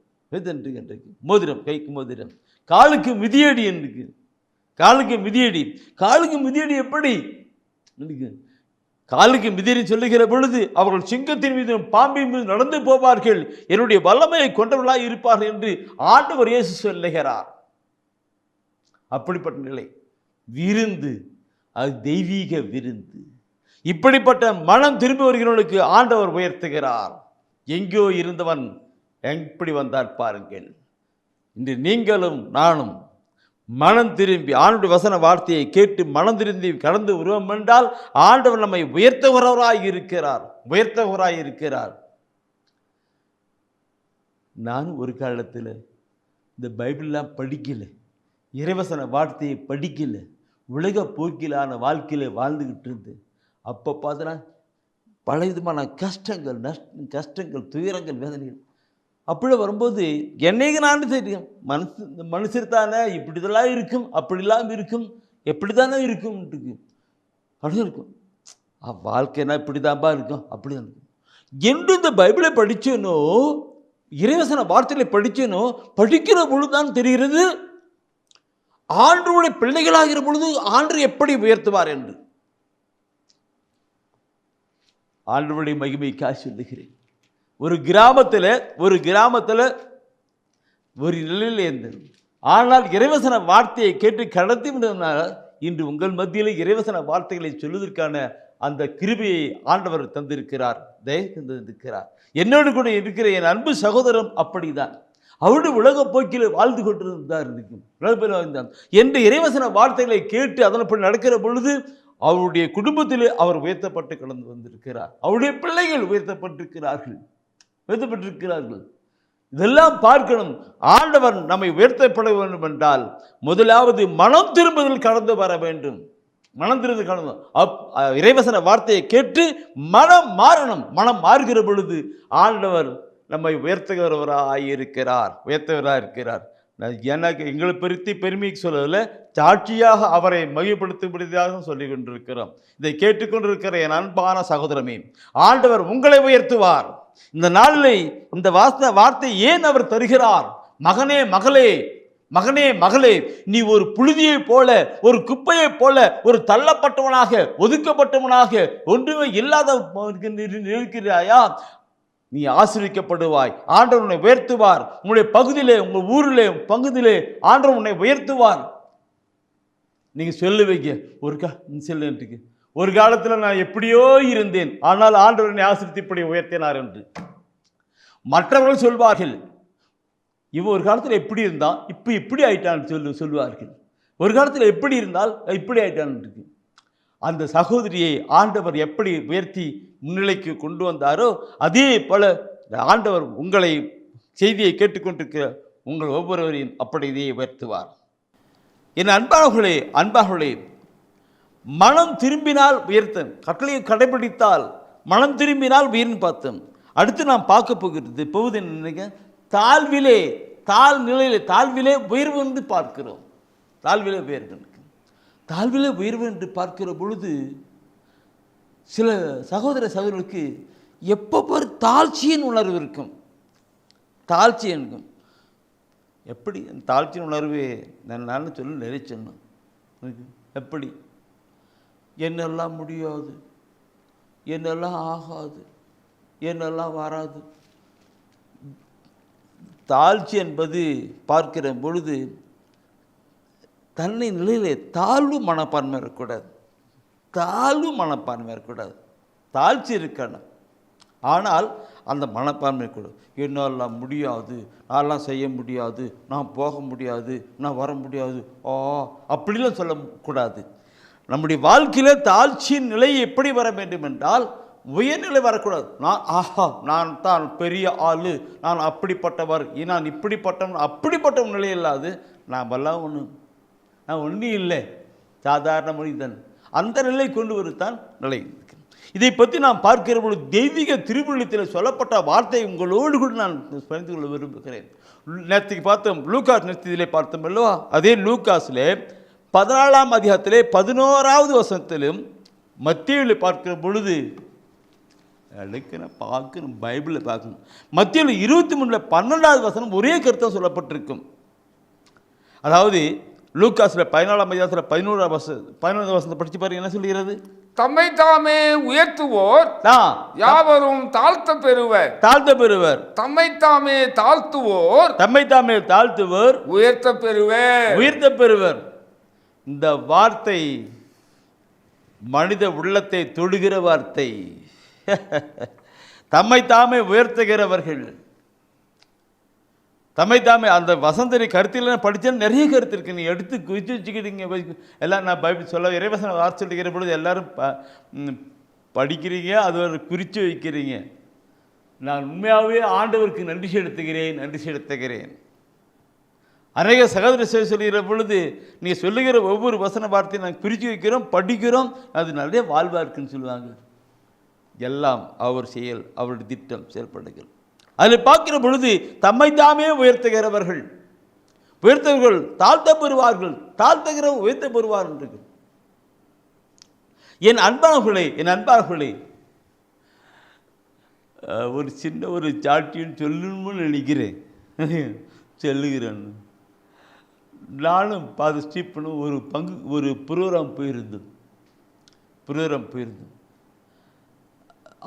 மோதிரம், கைக்கு மோதிரம், காலுக்கு மிதியடி என்று. காலுக்கு மிதியடி, காலுக்கு மிதியடி எப்படி? காலுக்கு மிதியடி சொல்லுகிற பொழுது அவர்கள் சிங்கத்தின் மீதும் பாம்பின் மீது நடந்து போவார்கள், என்னுடைய வல்லமையை கொண்டவர்களாக இருப்பார்கள் என்று ஆண்டவர் இயேசு சொல்லுகிறார். அப்படிப்பட்ட நிலை விருந்து, அது தெய்வீக விருந்து. இப்படிப்பட்ட மனம் திரும்பி வருகிறவர்களுக்கு ஆண்டவர் உயர்த்துகிறார். எங்கோ இருந்தவன் எப்படி வந்தார் பாருங்கள். இன்று நீங்களும் நானும் மனம் திரும்பி ஆண்டவருடைய வசன வார்த்தையை கேட்டு மனம் திரும்பி கடந்து வருவோம் என்றால் ஆண்டவர் நம்மை உயர்த்தவராய் இருக்கிறார், உயர்த்தவராய் இருக்கிறார். நான் ஒரு காலத்தில் இந்த பைபிள்லாம் படிக்கல, இறைவசன வார்த்தையை படிக்கல, உலக போக்கிலான வாழ்க்கையில் வாழ்ந்துக்கிட்டு இருந்து அப்போ பார்த்தனா பல விதமான கஷ்டங்கள், கஷ்டங்கள், துயரங்கள், வேதனைகள் அப்படி வரும்போது என்னைக்கு நான் தெரியும், மனுஷர் தானே இப்படிதெல்லாம் இருக்கும், அப்படிலாம் இருக்கும், எப்படி தானே இருக்கும் அப்படி இருக்கும். வாழ்க்கைனா இப்படி தான்ப்பா இருக்கும், அப்படி தான் இருக்கும் என்று இந்த பைபிளை படித்தேனோ, இறைவசன வார்த்தைகளை படித்தேனோ, படிக்கிற பொழுதுதான் தெரிகிறது ஆண்டவருடைய பிள்ளைகளாகிற பொழுது ஆண்டவர் எப்படி உயர்த்துவார் என்று. ஆண்டவருடைய மகிமைக்காக சொல்லுகிறேன். ஒரு கிராமத்தில் ஒரு நிலையில் இருந்தது. ஆனால் இறைவசன வார்த்தையை கேட்டு கடத்தி விடுவதனால இன்று உங்கள் மத்தியில் இறைவசன வார்த்தைகளை சொல்வதற்கான அந்த கிருபையை ஆண்டவர் தந்திருக்கிறார், தயவு தந்திருக்கிறார். என்னோடு கூட இருக்கிற என் அன்பு சகோதரன் அப்படிதான். அவருடைய உலக போக்கில் வாழ்ந்து கொண்டிருந்தார் இருக்கும் என்று இறைவசன வார்த்தைகளை கேட்டு அதன்படி நடக்கிற பொழுது அவருடைய குடும்பத்திலே அவர் உயர்த்தப்பட்டு கடந்து வந்திருக்கிறார். அவருடைய பிள்ளைகள் உயர்த்தப்பட்டிருக்கிறார்கள். இதெல்லாம் பார்க்கணும். ஆண்டவர் நம்மை உயர்த்தப்பட வேண்டும் என்றால் முதலாவது மனம் திரும்புதல் கடந்து வர வேண்டும். மனம் திரும்புதல் கடந்து இறைவசன வார்த்தையை கேட்டு மனம் மாறணும். மனம் மாறுகிற பொழுது ஆண்டவர் நம்மை உயர்த்துகிறவராக இருக்கிறார். எனக்கு எங்களை பற்றி பெருமைக்கு சொல்லல, சாட்சியாக அவரை மகிழ்ப்படுத்தும்படியாக சொல்லிக் கொண்டிருக்கிறோம். இதை கேட்டுக்கொண்டிருக்கிற என் அன்பான சகோதரமே, ஆண்டவர் உங்களை உயர்த்துவார். இந்த நாளில் இந்த வார்த்தை ஏன் அவர் தருகிறார்? மகனே மகளே, மகனே மகளே, நீ ஒரு புழுதியை போல, ஒரு குப்பையை போல, ஒரு தள்ளப்பட்டவனாக, ஒதுக்கப்பட்டவனாக, ஒன்றுமே இல்லாத இருக்கிறாயா? நீ ஆசீர்வதிக்கப்படுவாய். ஆண்டவர் உன்னை உயர்த்துவார். உங்களுடைய பகுதியிலே, உங்கள் ஊரிலே, பகுதியிலே ஆண்டவர் உன்னை உயர்த்துவார். நீங்க சொல்லுவீங்க, ஒரு காலத்தில் நான் எப்படியோ இருந்தேன், ஆனால் ஆண்டவர் என்னை ஆசீர்வதித்து இப்படி உயர்த்தினார் என்று. மற்றவர்கள் சொல்வார்கள், இவன் ஒரு காலத்தில் எப்படி இருந்தான், இப்போ இப்படி ஆயிட்டான்னு சொல்வார்கள். ஒரு காலத்தில் எப்படி இருந்தால் இப்படி ஆயிட்டான் இருக்கு. அந்த சகோதரியை ஆண்டவர் எப்படி உயர்த்தி முன்னிலைக்கு கொண்டு வந்தாரோ அதே போல ஆண்டவர் உங்களை செய்தியை கேட்டுக்கொண்டிருக்கிற உங்கள் ஒவ்வொருவரையும் அப்படி இதையே உயர்த்துவார். என் அன்பார்களே, மனம் திரும்பினால் உயர்த்தம், கட்டளையை கடைபிடித்தால் மனம் திரும்பினால் உயர்ந்து பார்த்தோம். அடுத்து நாம் பார்க்க போகுது என்னங்க, தாழ்விலே உயர்வு என்று பார்க்கிறோம். தாழ்விலே உயர்வு என்று பார்க்கிற பொழுது சில சகோதரர்களுக்கு எப்போ பாரு தாழ்ச்சியின் உணர்வு இருக்கும். எப்படி தாழ்ச்சியின் உணர்வு நான் சொல்ல நிறைய சொன்னேன். எப்படி என்னெல்லாம் முடியாது, என்னெல்லாம் ஆகாது, என்னெல்லாம் வராது. தாழ்ச்சி என்பது பார்க்கிற பொழுது தன்னை நிலையிலே தாழ்வு மனப்பான்மை இருக்கக்கூடாது. தாழ்ச்சி இருக்கணும், ஆனால் அந்த மனப்பான்மை கூட என்னாலாம் முடியாது, நான்லாம் செய்ய முடியாது, நான் போக முடியாது, நான் வர முடியாது, அப்படிலாம் சொல்லக்கூடாது. நம்முடைய வாழ்க்கையில் தாழ்ச்சியின் நிலை எப்படி வர வேண்டும் என்றால் உயர்நிலை வரக்கூடாது. நான் தான் பெரிய ஆளு, நான் அப்படிப்பட்டவர், நான் இப்படிப்பட்டவன், அப்படிப்பட்ட நிலை இல்லாது நான் எல்லாம் நான் ஒன்றும் இல்லை, சாதாரண மனிதன், அந்த நிலை கொண்டு வருத்தான் நிலை. இதை பற்றி நாம் பார்க்கிற பொழுது தெய்வீக திருவிழித்தில் சொல்லப்பட்ட வார்த்தை உங்களோடு கூட நான் பகிர்ந்து கொள்ள விரும்புகிறேன். நேற்றுக்கு பார்த்தோம், லூக்காஸ் நிறுத்தியிலே பார்த்தோம் அல்லவா? அதே லூக்காஸில் 14ஆம் அதிகாரத்திலே 11வது வசனத்திலும் மத்தேயுவில் பார்க்கிற பொழுது பார்க்கணும், பைபிளில் பார்க்கணும். மத்தேயுவில் 23 12வது வசனம் ஒரே கருத்தாக சொல்லப்பட்டிருக்கும். அதாவது லூக்காஸில் 14ஆம் அதிகாரத்தில் 11வது வசனத்தை படித்து பாருங்க, என்ன சொல்கிறது? தம்மை தாமே உயர்த்துவோர் யாவரும் தாழ்த்த பெறுவர். தாழ்த்த பெறுவர். தம்மை தாமே தாழ்த்துவோர் உயர்த்த பெறுவர். உயர்த்த பெறுவர். இந்த வார்த்தை மனித உள்ளத்தை தொடுகிற வார்த்தை. தம்மை தாமே உயர்த்துகிறவர்கள், தம்மை தாமே. அந்த வசந்தரி கருத்தில் படித்தா நிறைய கருத்து இருக்கு. நீ எடுத்து குவிச்சு வச்சுக்கிட்டீங்க எல்லாம். நான் பைபிள் சொல்ல இறைவசனம் வார்த்தை சொல்லிக்கிற பொழுது எல்லாரும் படிக்கிறீங்க, அது ஒரு குறித்து வைக்கிறீங்க. நான் உண்மையாகவே ஆண்டவருக்கு நன்றி செலுத்துகிறேன். அநேக சகோதர சொல்லுகிற பொழுது நீங்கள் சொல்லுகிற ஒவ்வொரு வசன வார்த்தையும் நாங்கள் பிரித்து வைக்கிறோம், படிக்கிறோம். அது நிறைய வாழ்வாக இருக்குன்னு சொல்லுவாங்க. எல்லாம் அவர் செயல், அவருடைய திட்டம், செயல்படுகள். அதில் பார்க்கிற பொழுது தம்மை தாமே உயர்த்துகிறவர்கள் தாழ்த்த பெறுவார்கள், தாழ்த்துகிறவர்கள் உயர்த்த பெறுவார்கள். என் அன்பானவர்களே, ஒரு சின்ன ஒரு சாட்சின்னு சொல்லணும்னு நினைக்கிறேன், சொல்லுகிறேன். நானும் பாத ஸ்டீப்பனும் ஒரு ப்ரோக்ராம் போயிருந்தோம்.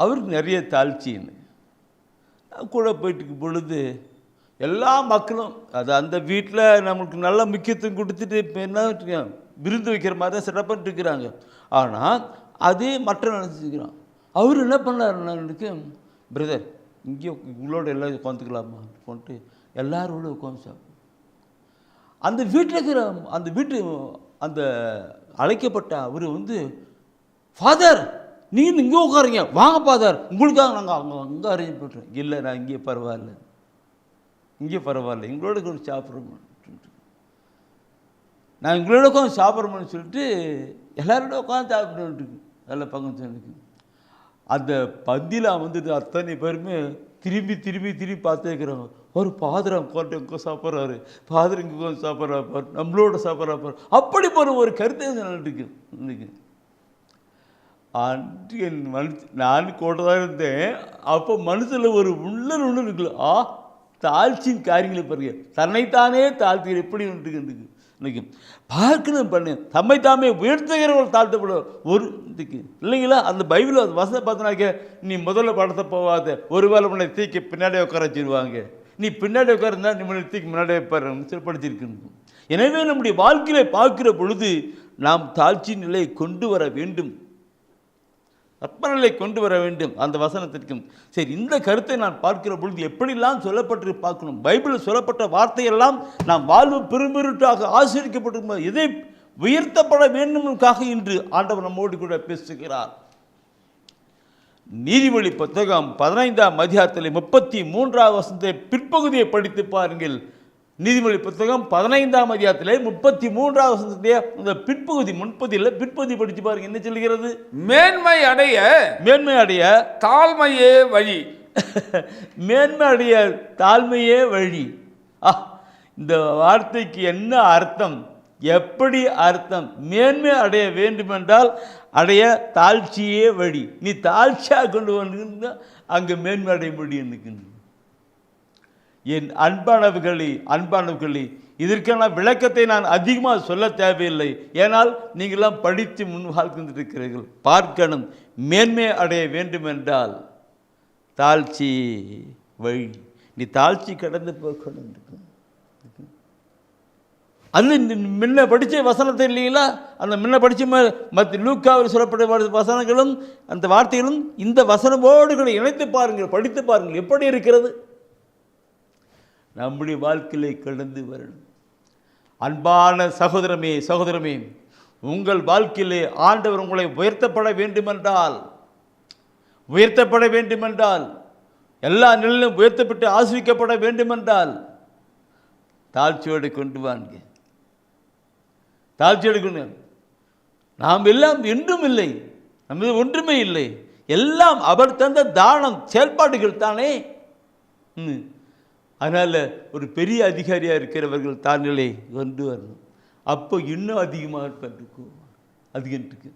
அவருக்கு நிறைய தாழ்ச்சின்னு கூட போயிட்டு பொழுது எல்லா மக்களும் அந்த வீட்டில் நம்மளுக்கு நல்ல முக்கியத்துவம் கொடுத்துட்டு இப்போ என்ன விருந்து வைக்கிற மாதிரி தான் செட்டப் பண்ணிட்டு இருக்கிறாங்க. ஆனால் அதே மற்ற நினச்சிக்கிறான். அவர் என்ன பண்ணார், பிரதர் இங்கே இவ்வளோட எல்லாம் உட்காந்துக்கலாமா கொண்டு எல்லாரோட உட்காந்து சாப்பிடும். அந்த வீட்டில் இருக்கிற அந்த அழைக்கப்பட்ட அவர் ஃபாதர் நீங்கள் இங்கே உட்காருங்க, வாங்க ஃபாதர், உங்களுக்காக நாங்கள் அங்கே அரேஞ்ச் பண்ணுறோம். இல்லை, நான் இங்கே பரவாயில்ல, எங்களோட கொஞ்சம் சாப்பிட்றோம், நான் எங்களோட உட்காந்து சாப்பிட்றோம்னு சொல்லிட்டு எல்லாரோட உட்காந்து சாப்பிட்றோன்ட்டு நல்ல பங்கு. அந்த பந்தியில் அத்தனை பேருமே திரும்பி பார்த்துக்கிறாங்க. ஒரு ஃபாதர் இங்கே சாப்பிட்றாரு, ஃபாதர் இங்கே உட்காந்து சாப்பிட்றாரு, நம்மளோட சாப்பிட்றாரு. அப்படி போகிற ஒரு கருத்தை நடந்துருக்கு. இன்னைக்கு நான் கூட தான் இருந்தேன். அப்போ மனசில் ஒரு ஒன்று இருக்குல்ல, தாழ்ச்சியின் காரியங்களை பாருங்க, தன்னைத்தானே தாழ்த்துகிற எப்படி இருக்கு இன்னைக்கு பார்க்கணும். பண்ணு தம்மை தாமே உயர்த்துகிறவர்கள் தாழ்த்தப்படும் ஒரு இதுக்கு இல்லைங்களா? அந்த பைபிள் வசனம் பார்த்தனாக்க, நீ முதல்ல படத்தை போகாத, ஒருவேளை உன்னை தீக்கு பின்னாடி உட்கார வச்சுருவாங்க, நீ பின்னாடி உட்காருந்தா நீ தீக்கு முன்னாடி வைப்பாரு படிச்சிருக்கணும். எனவே நம்முடைய வாழ்க்கையில பார்க்கிற பொழுது நாம் தாழ்ச்சி நிலையை கொண்டு வர வேண்டும், அர்ப்பணிலை கொண்டு வர வேண்டும் அந்த வசனத்திற்கும். சரி, இந்த கருத்தை நான் பார்க்கிற பொழுது எப்படிலாம் சொல்லப்பட்டு பார்க்கணும். பைபிளில் சொல்லப்பட்ட வார்த்தையெல்லாம் நாம் வாழ்வு பெரும்பெருட்டாக ஆசீர்வதிக்கப்பட்டிருக்கும், எதை உயர்த்தப்பட வேண்டும்காக இன்று ஆண்டவர் நம்மோடு கூட பேசுகிறார். நீதிமொழி புத்தகம் 15ஆம் அதிகாரத்தில் 33வது வசனத்தை பிற்பகுதியை படித்து பாருங்கள். நீதிமொழி புத்தகம் 15ஆம் அதிகாரத்திலே 33வது வசனத்திலே இந்த பிற்பகுதி, முன்பகுதியில் பிற்பகுதி படித்து பாருங்க, என்ன சொல்கிறது? மேன்மை அடைய தாழ்மையே வழி. மேன்மை அடைய தாழ்மையே வழி. இந்த வார்த்தைக்கு என்ன அர்த்தம், எப்படி அர்த்தம்? மேன்மை அடைய வேண்டுமென்றால் அடைய தாழ்ச்சியே வழி. நீ தாழ்ச்சியாக கொண்டு வந்து அங்கே மேன்மை அடைய முடியும். என் அன்பானவர்களே, இதற்கான விளக்கத்தை நான் அதிகமாக சொல்ல தேவையில்லை. ஏனால் நீங்களாம் படித்து முன் வாழ்ந்துருக்கிறீர்கள். பார்க்கணும், மேன்மை அடைய வேண்டுமென்றால் தாழ்ச்சி வழி. நீ தாழ்ச்சி கடந்து போகணும். அது முன்ன படித்த வசனத்தை இல்லைங்களா? அந்த முன்ன படித்த மற்ற லூக்காவில் சொல்லப்பட்ட வசனங்களும் அந்த வார்த்தைகளும் இந்த வசனமோடு இணைத்து பாருங்கள், படித்து பாருங்கள், எப்படி இருக்கிறது. நம்முடைய வாழ்க்கையிலே கடந்து வரணும். அன்பான சகோதரமே, உங்கள் வாழ்க்கையிலே ஆண்டவர் உங்களை உயர்த்தப்பட வேண்டுமென்றால், எல்லா நிலையிலும் உயர்த்தப்பட்டு ஆசிரிக்கப்பட வேண்டுமென்றால் தாழ்ச்சியோடு கொண்டு வாங்க. தாழ்ச்சியோடு கொண்டு நாம் எல்லாம் என்றும் இல்லை, நமது ஒன்றுமே இல்லை, எல்லாம் அவர் தந்த தானம் செயல்பாடுகள் தானே. அதனால் ஒரு பெரிய அதிகாரியாக இருக்கிறவர்கள் தாங்களே கொண்டு வரணும். அப்போ இன்னும் அதிகமாக இருக்கும். அதிகத்துக்கு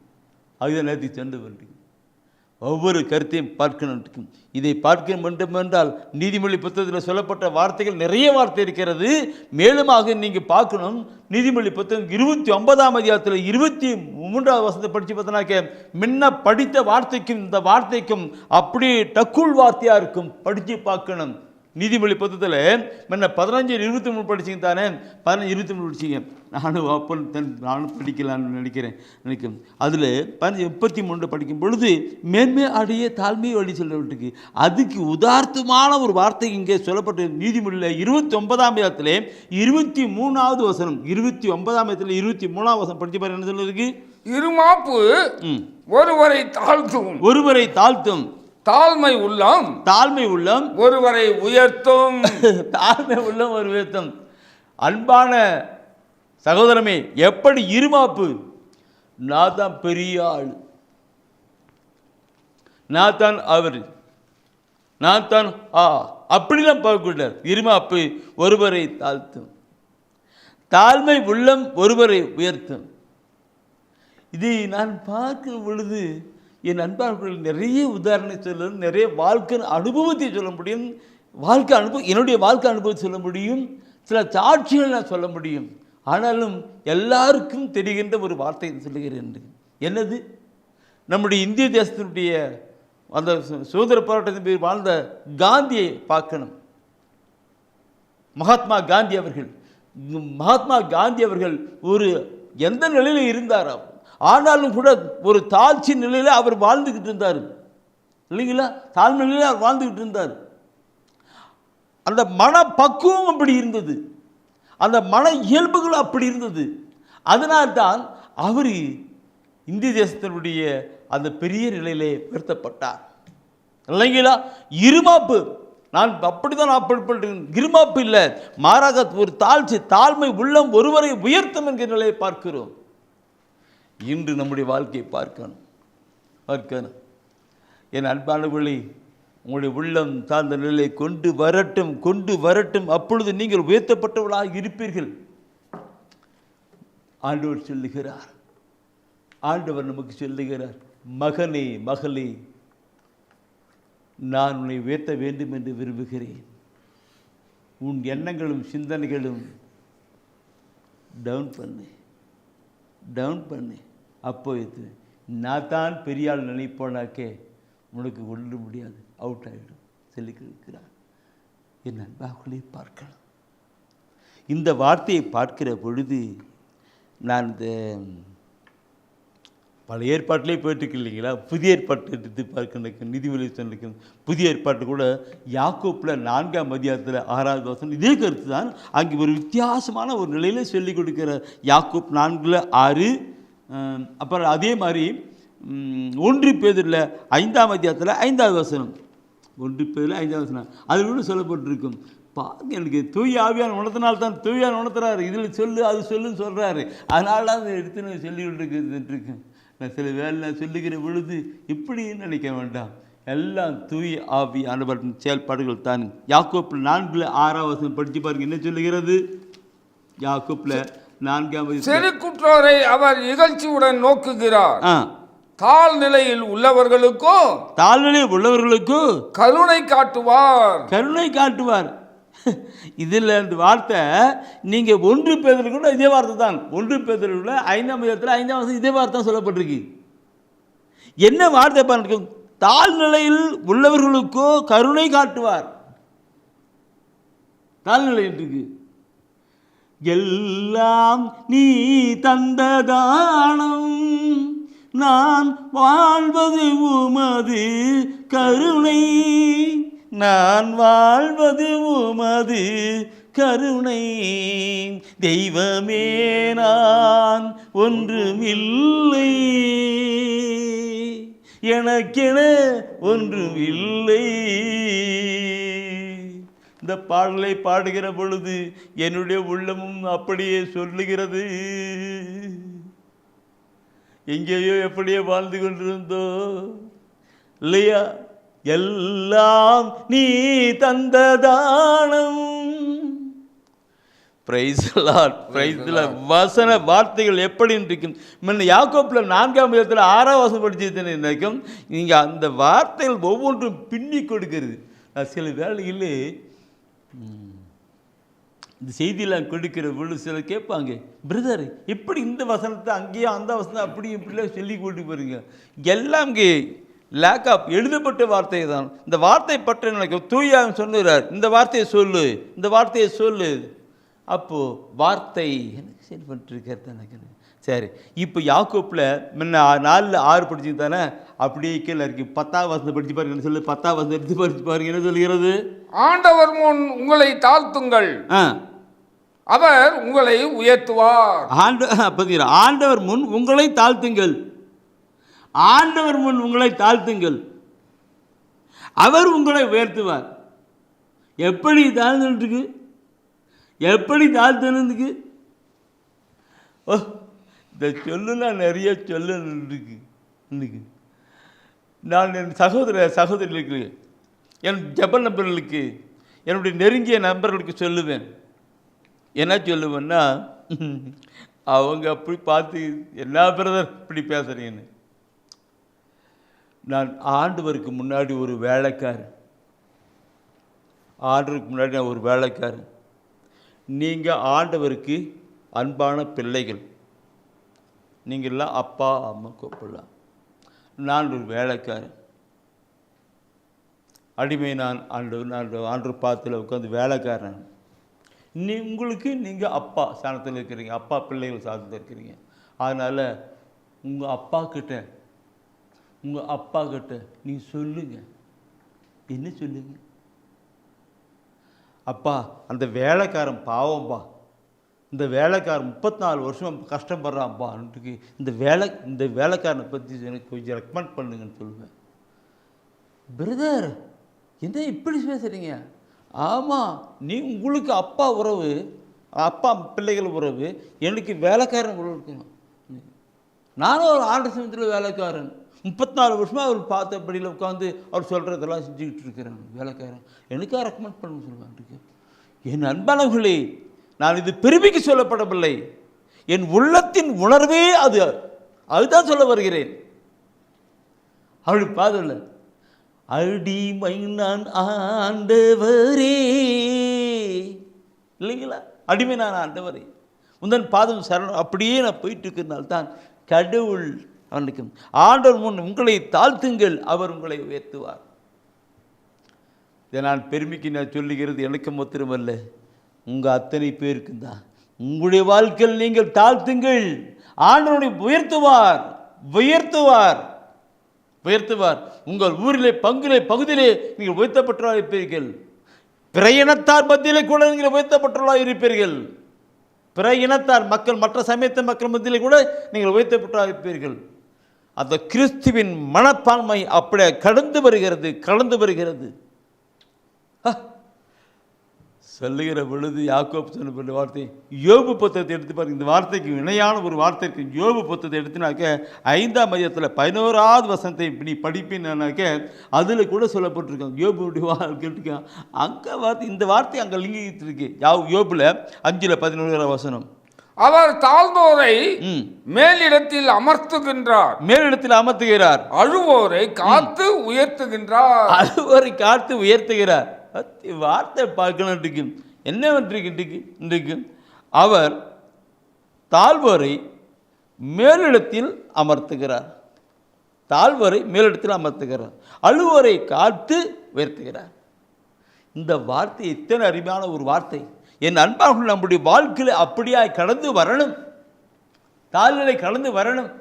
அதுதான் நேற்று சென்று வேண்டும். ஒவ்வொரு கருத்தையும் பார்க்கணும். இதை பார்க்க வேண்டும் என்றால் நீதிமொழி புத்தகத்தில் சொல்லப்பட்ட வார்த்தைகள் நிறைய வார்த்தை இருக்கிறது. மேலுமாக நீங்கள் பார்க்கணும். நீதிமொழி புத்தகம் 29ஆம் அதிகாரத்தில் 23வது வசனத்தை படித்து பார்த்தனாக்க முன்ன படித்த வார்த்தைக்கும் இந்த வார்த்தைக்கும் அப்படியே டக்குள் வார்த்தையாக இருக்கும். படித்து பார்க்கணும். நீதிமொழி புத்தகத்தில் முன்ன 15-23 படிச்சிங்க தானே, 15-23 படிச்சிங்க. நானும் படிக்கலான்னு நினைக்கிறேன். அதில் 33 படிக்கும் பொழுது மேன்மை அடைய தாழ்மையை வழி சொல்லப்பட்டிருக்கு. அதுக்கு உதார்த்தமான ஒரு வார்த்தை இங்கே சொல்லப்பட்டு நீதிமொழியில் 29ஆம் அதிகாரத்தில் 23வது வசனம், 29ஆம் அதிகாரத்தில் 23ஆம் வசனம் படிச்சு பாருங்க. என்ன சொல்லிருக்கு? இருமாப்பு ஒருவரை தாழ்த்தும், தாழ்மை உள்ளம் ஒருவரை உயர்த்தும். தாழ்மை உள்ளம் ஒரு உயர்த்தும். அன்பான சகோதரமே, எப்படி இருமாப்பு? நான் தான் பெரிய ஆள், நான் தான் அவர், நான் தான் அப்படிலாம் பார்க்கக்கூடாது. இருமாப்பு ஒருவரை தாழ்த்தும், தாழ்மை உள்ளம் ஒருவரை உயர்த்தும். இதை நான் பார்க்கும் பொழுது என் அன்பாளர்கள் நிறைய உதாரணம் சொல்லணும், நிறைய வாழ்க்கை அனுபவத்தை சொல்ல முடியும். என்னுடைய வாழ்க்கை அனுபவத்தை சொல்ல முடியும், சில சாட்சிகள் நான் சொல்ல முடியும். ஆனாலும் எல்லாருக்கும் தெரிகின்ற ஒரு வார்த்தை சொல்லுகிறேன். என்னது? நம்முடைய இந்திய தேசத்தினுடைய அந்த சுதந்திர போராட்டத்தின் பேர் வாழ்ந்த காந்தியை பார்க்கணும். மகாத்மா காந்தி அவர்கள் ஒரு எந்த நிலையில் இருந்தாரோ, ஆனாலும் கூட ஒரு தாழ்ச்சி நிலையில் அவர் வாழ்ந்துக்கிட்டு இருந்தார் இல்லைங்களா? தாழ்மை நிலையில் அவர் வாழ்ந்துக்கிட்டு இருந்தார். அந்த மன பக்குவம் அப்படி இருந்தது, அந்த மன இயல்புகளும் அப்படி இருந்தது. அதனால்தான் அவர் இந்திய தேசத்தினுடைய அந்த பெரிய நிலையிலே உயர்த்தப்பட்டார் இல்லைங்களா? இருமாப்பு, நான் அப்படிதான் அப்படிப்பட்டேன், இருமாப்பு இல்லை, மாறாக ஒரு தாழ்மை உள்ளம் ஒருவரை உயர்த்தும் என்கிற நிலையை பார்க்கிறோம். இன்று நம்முடைய வாழ்க்கையை பார்க்கணும். என் அன்பானவர்களே, உங்களுடைய உள்ளம் தாழ்ந்த நிலையை கொண்டு வரட்டும். அப்பொழுது நீங்கள் உயர்த்தப்பட்டவர்களாக இருப்பீர்கள். ஆண்டவர் நமக்கு சொல்லுகிறார், மகனே மகளே, நான் உன்னை உயர்த்த வேண்டும் என்று விரும்புகிறேன். உன் எண்ணங்களும் சிந்தனைகளும் டவுன் பண்ணு. அப்போ நான் தான் பெரிய ஆள் நினைப்போனாக்கே உனக்கு ஒன்று முடியாது, அவுட் ஆகிடும் சொல்லிக்கிறார். என் அன்பாகவே பார்க்கலாம். இந்த வார்த்தையை பார்க்கிற பொழுது நான் இந்த பல ஏற்பாட்டிலே போயிட்டுருக்கு இல்லைங்களா? புதிய ஏற்பாட்டு எடுத்து பார்க்க நீதிமொழி சொல்லிருக்கு. புதிய ஏற்பாட்டு கூட யாக்கோப்பில் 4ஆம் அதிகாரத்தில் 6வது வசனம் இதே கருத்து தான் அங்கே ஒரு வித்தியாசமான ஒரு நிலையில் சொல்லிக் கொடுக்கிற. யாக்கோப் 4:6. அப்புறம் அதே மாதிரி 1 பேதுருவில் 5ஆம் அதிகாரத்தில் 5வது வசனம், 1 பேதுருவில் 5வது வசனம் அதில் கூட சொல்லப்பட்டிருக்கும். பாருங்க, எனக்கு தூய ஆவியான உணர்த்தினால்தான் தூயான உணர்த்துறாரு. இதில் சொல்லு அது சொல்லுன்னு சொல்கிறாரு. அதனால தான் அதை எடுத்து நான் சொல்லிக்கிட்டுருக்கேன். நான் சில வேலை சொல்லுகிற பொழுது இப்படி நினைக்க வேண்டாம், எல்லாம் தூய ஆவியானவரின் செயல்பாடுகள் தான். யாக்கோப்பில் 4:6வது வசனம் படித்து பாருங்க, என்ன சொல்லுகிறது? யாக்கோப்பில் 4ஆம் அதிகாரம், சிறு குற்றோரை அவர் இகழ்ச்சியுடன் நோக்குகிறார், தாழ்நிலையில் உள்ளவர்களுக்கோ கருணை காட்டுவார். இதில் இந்த வார்த்தை நீங்கள் 1 பேதுரு கூட இதே வார்த்தை தான். 1 பேதுருவில் 5ஆம் அதிகாரத்தில் 5ஆம் வசனம் இதே வார்த்தை தான் சொல்லப்பட்டிருக்கு. என்ன வார்த்தை பாருங்க? தாழ்நிலையில் உள்ளவர்களுக்கோ கருணை காட்டுவார். தாழ்நிலை இருக்கு. எல்லாம் நீ தந்த தானம், நான் வாழ்வது உமது கருணை, தெய்வமே நான் ஒன்றுமில்லை, எனக்கென ஒன்றுமில்லை. இந்த பாடலை பாடுகிற பொழுது என்னுடைய உள்ளமும் அப்படியே சொல்லுகிறது, எங்கேயோ எப்படியோ வாழ்ந்து கொண்டிருந்தோம் இல்லையா? எல்லாம் நீ தந்த தானம். Praise Lord, praise Lord. வசன வார்த்தைகள் எப்படி இருக்கும்? முன்ன யாக்கோப்பில் 4ஆம் அதிகாரத்தில் 6ஆம் வசனம் படிச்சது நினைக்கும். நீங்கள் அந்த வார்த்தைகள் ஒவ்வொன்றும் பின்னி கொடுக்கிறது. சில வேளையில் இந்த செய்தியெல்லாம் கொடுக்கிற பொழுது சிலர் கேட்பாங்க, பிரதர் எப்படி இந்த வசனத்தை அங்கேயும் அந்த வசனத்தை அப்படியும் இப்படிலாம் சொல்லி கொண்டு போகிறீங்க? எல்லாம் இங்கே லேக் ஆஃப் எழுதப்பட்ட வார்த்தை தான். இந்த வார்த்தை பற்றி எனக்கு தூயான் சொல்லுகிறார், இந்த வார்த்தையை சொல்லு, இந்த வார்த்தையை சொல்லு. அப்போது வார்த்தை எனக்கு சரி பண்ணிட்டுருக்கிறது எனக்கு. சரி, இப்போ யாக்கோப்பில் முன்ன 4:6 படிச்சு தானே, அப்படியே கீழே இருக்கு 10ஆம் வசனத்தை படித்து பாருங்க. சொல்லு, 10ஆம் வசனத்தை எடுத்து படித்து பாருங்க. என்ன சொல்கிறது? ஆண்டவர் முன் உங்களை தாழ்த்துங்கள், அவர் உங்களை உயர்த்துவார். ஆண்டவர் முன் உங்களை தாழ்த்துங்கள், ஆண்டவர் முன் உங்களை தாழ்த்துங்கள், அவர் உங்களை உயர்த்துவார். எப்படி தாழ்ந்துருக்கு? எப்படி தாழ்த்துனதுக்கு? ஓ, இந்த சொல்லுலாம் நிறைய சொல்லுக்கு. இன்னைக்கு நான் என் சகோதரிகளுக்கு, என் ஜப நண்பர்களுக்கு, என்னுடைய நெருங்கிய நண்பர்களுக்கு சொல்லுவேன். என்ன சொல்லுவேன்னா, அவங்க அப்படி பார்த்து என்ன பிரதர் இப்படி பேசுகிறீங்கன்னு. நான் ஆண்டவருக்கு முன்னாடி ஒரு வேலைக்காரன், ஆண்டவருக்கு முன்னாடி நான் ஒரு வேலைக்காரன். நீங்கள் ஆண்டவருக்கு அன்பான பிள்ளைகள், நீங்கள்லாம் அப்பா அம்மா கூப்பிடலாம். நான் ஒரு வேலைக்காரன், அடிமை. நான் ஆண்டவர் பாத்தில் உட்காந்து வேலைக்காரன். உங்களுக்கு நீங்கள் அப்பா ஸ்தானத்தில் இருக்கிறீங்க, அப்பா பிள்ளைகள் ஸ்தானத்தில் இருக்கிறீங்க. அதனால் உங்கள் அப்பா கிட்ட நீ சொல்லுங்க. என்ன சொல்லுங்க? அப்பா, அந்த வேலைக்காரன் பாவம்பா, இந்த வேலைக்காரன் 34 வருஷம் கஷ்டப்படுறான்ப்பா, இந்த வேலைக்காரனை பற்றி எனக்கு கொஞ்சம் ரெக்கமெண்ட் பண்ணுங்கன்னு சொல்லுவேன். பிரதர் என்ன இப்படி பேசுகிறீங்க? ஆமாம், உங்களுக்கு அப்பா உறவு, அப்பா பிள்ளைகள் உறவு, எனக்கு வேலைக்காரன் உறவு இருக்கணும். நானும் ஒரு ஆண்டு சமயத்தில் வேலைக்காரன், 34 வருஷமாக அவர் பார்த்தபடியில் உட்காந்து அவர் சொல்கிறதெல்லாம் செஞ்சுக்கிட்டு இருக்கிறேன். வேலைக்காரன் எனக்காக ரெக்கமெண்ட் பண்ண சொல்லுவான். என் அன்பானவர்களே, நான் இது பெருமைக்கு சொல்லப்படவில்லை, என் உள்ளத்தின் உணர்வே அதுதான் சொல்ல வருகிறேன். அப்படி பாதல்ல, அடிமை நான் ஆண்டவரே, இல்லைங்களா? அடிமை நான் ஆண்டவரே, உந்தன் பாதம் சரணம். அப்படியே நான் போயிட்டு இருக்கிறனால்தான் கடவுள் அவனுக்கு, ஆண்டவர் முன் உங்களை தாழ்த்துங்கள், அவர் உங்களை உயர்த்துவார். இதை நான் பெருமைக்கு நான் சொல்லுகிறது எனக்கு மாத்திரமல்ல, உங்கள் அத்தனை பேருக்கும் தான். உங்களுடைய வாழ்க்கையில் நீங்கள் தாழ்த்துங்கள், ஆண்டவரை உயர்த்துவார், உயர்த்துவார், உயர்த்துவார். உங்கள் ஊரிலே, பங்கிலே, பகுதியிலே நீங்கள் உயர்த்தப்பட்டவர்களாக இருப்பீர்கள். பிற இனத்தார் மத்தியிலே கூட நீங்கள் உயர்த்தப்பட்டவர்களாக இருப்பீர்கள். பிற இனத்தார் மக்கள், மற்ற சமயத்த மக்கள் மத்தியிலே கூட நீங்கள் உயர்த்தப்பட்டவர்களாக இருப்பீர்கள். அந்த கிறிஸ்துவின் மனப்பான்மை அப்படியே கடந்து வருகிறது. சொல்லுகிற பொழுது யாக்கோபு சொன்ன வார்த்தை, யோபு புத்தகத்தை எடுத்து பாருங்க. இந்த வார்த்தைக்கு இணையான ஒரு வார்த்தை இருக்கு. யோபு புத்தகத்தை எடுத்துனாக்க 5ஆம் அதிகாரத்தில் 11ஆவது வசனத்தை இப்படி படிப்பினாக்க அதில் கூட சொல்லப்பட்டிருக்காங்க. யோபுடைய வாழ்க்கை அங்கே வார்த்தை, இந்த வார்த்தை அங்கே லிங்கிட்டு இருக்கு. யோபுல 5:11 வசனம். அவர் தாழ்ந்தோரை மேலிடத்தில் அமர்த்துகிறார், அழுவோரை காத்து உயர்த்துகின்றார். வார்த்தை பார்க்கணும். என்ன இன்றைக்கு அவர் தாழ்வோரை மேலிடத்தில் அமர்த்துகிறார், அழுவோரை காத்து உயர்த்துகிறார். இந்த வார்த்தை எத்தனை அருமையான ஒரு வார்த்தை. என் அன்பார்கள், நம்முடைய வாழ்க்கையில் அப்படியாய் கடந்து வரணும், தாழ்நிலை கடந்து வரணும்.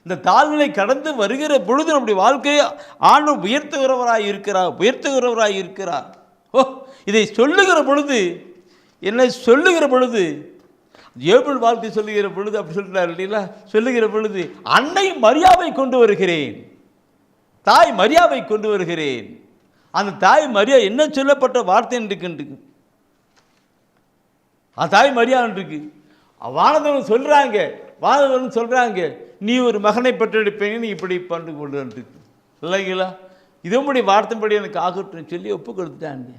இந்த தாழ்நிலை கடந்து வருகிற பொழுது நம்முடைய வாழ்க்கையை ஆண்டவர் உயர்த்துகிறவராய் இருக்கிறார். ஓ, இதை சொல்லுகிற பொழுது, என்னை சொல்லுகிற பொழுது, யோபு வாழ்க்கை சொல்லுகிற பொழுது அப்படி சொல்கிறார் இல்லைங்களா? சொல்லுகிற பொழுது அன்னை மரியாவை கொண்டு வருகிறேன், தாய் மரியாவை கொண்டு வருகிறேன். அந்த தாய் மரியா என்ன சொல்லப்பட்ட வார்த்தை இருக்கு, தாய் மரியா இருக்கு. வானதவன் சொல்கிறாங்க, நீ ஒரு மகனை பெற்றெடுப்பேங்க, நீ இப்படி பண்ணு கொண்டு இல்லைங்களா? இதனுடைய வார்த்தைப்படி எனக்கு ஆகட்டும் சொல்லி ஒப்பு கொடுத்துட்டாங்க.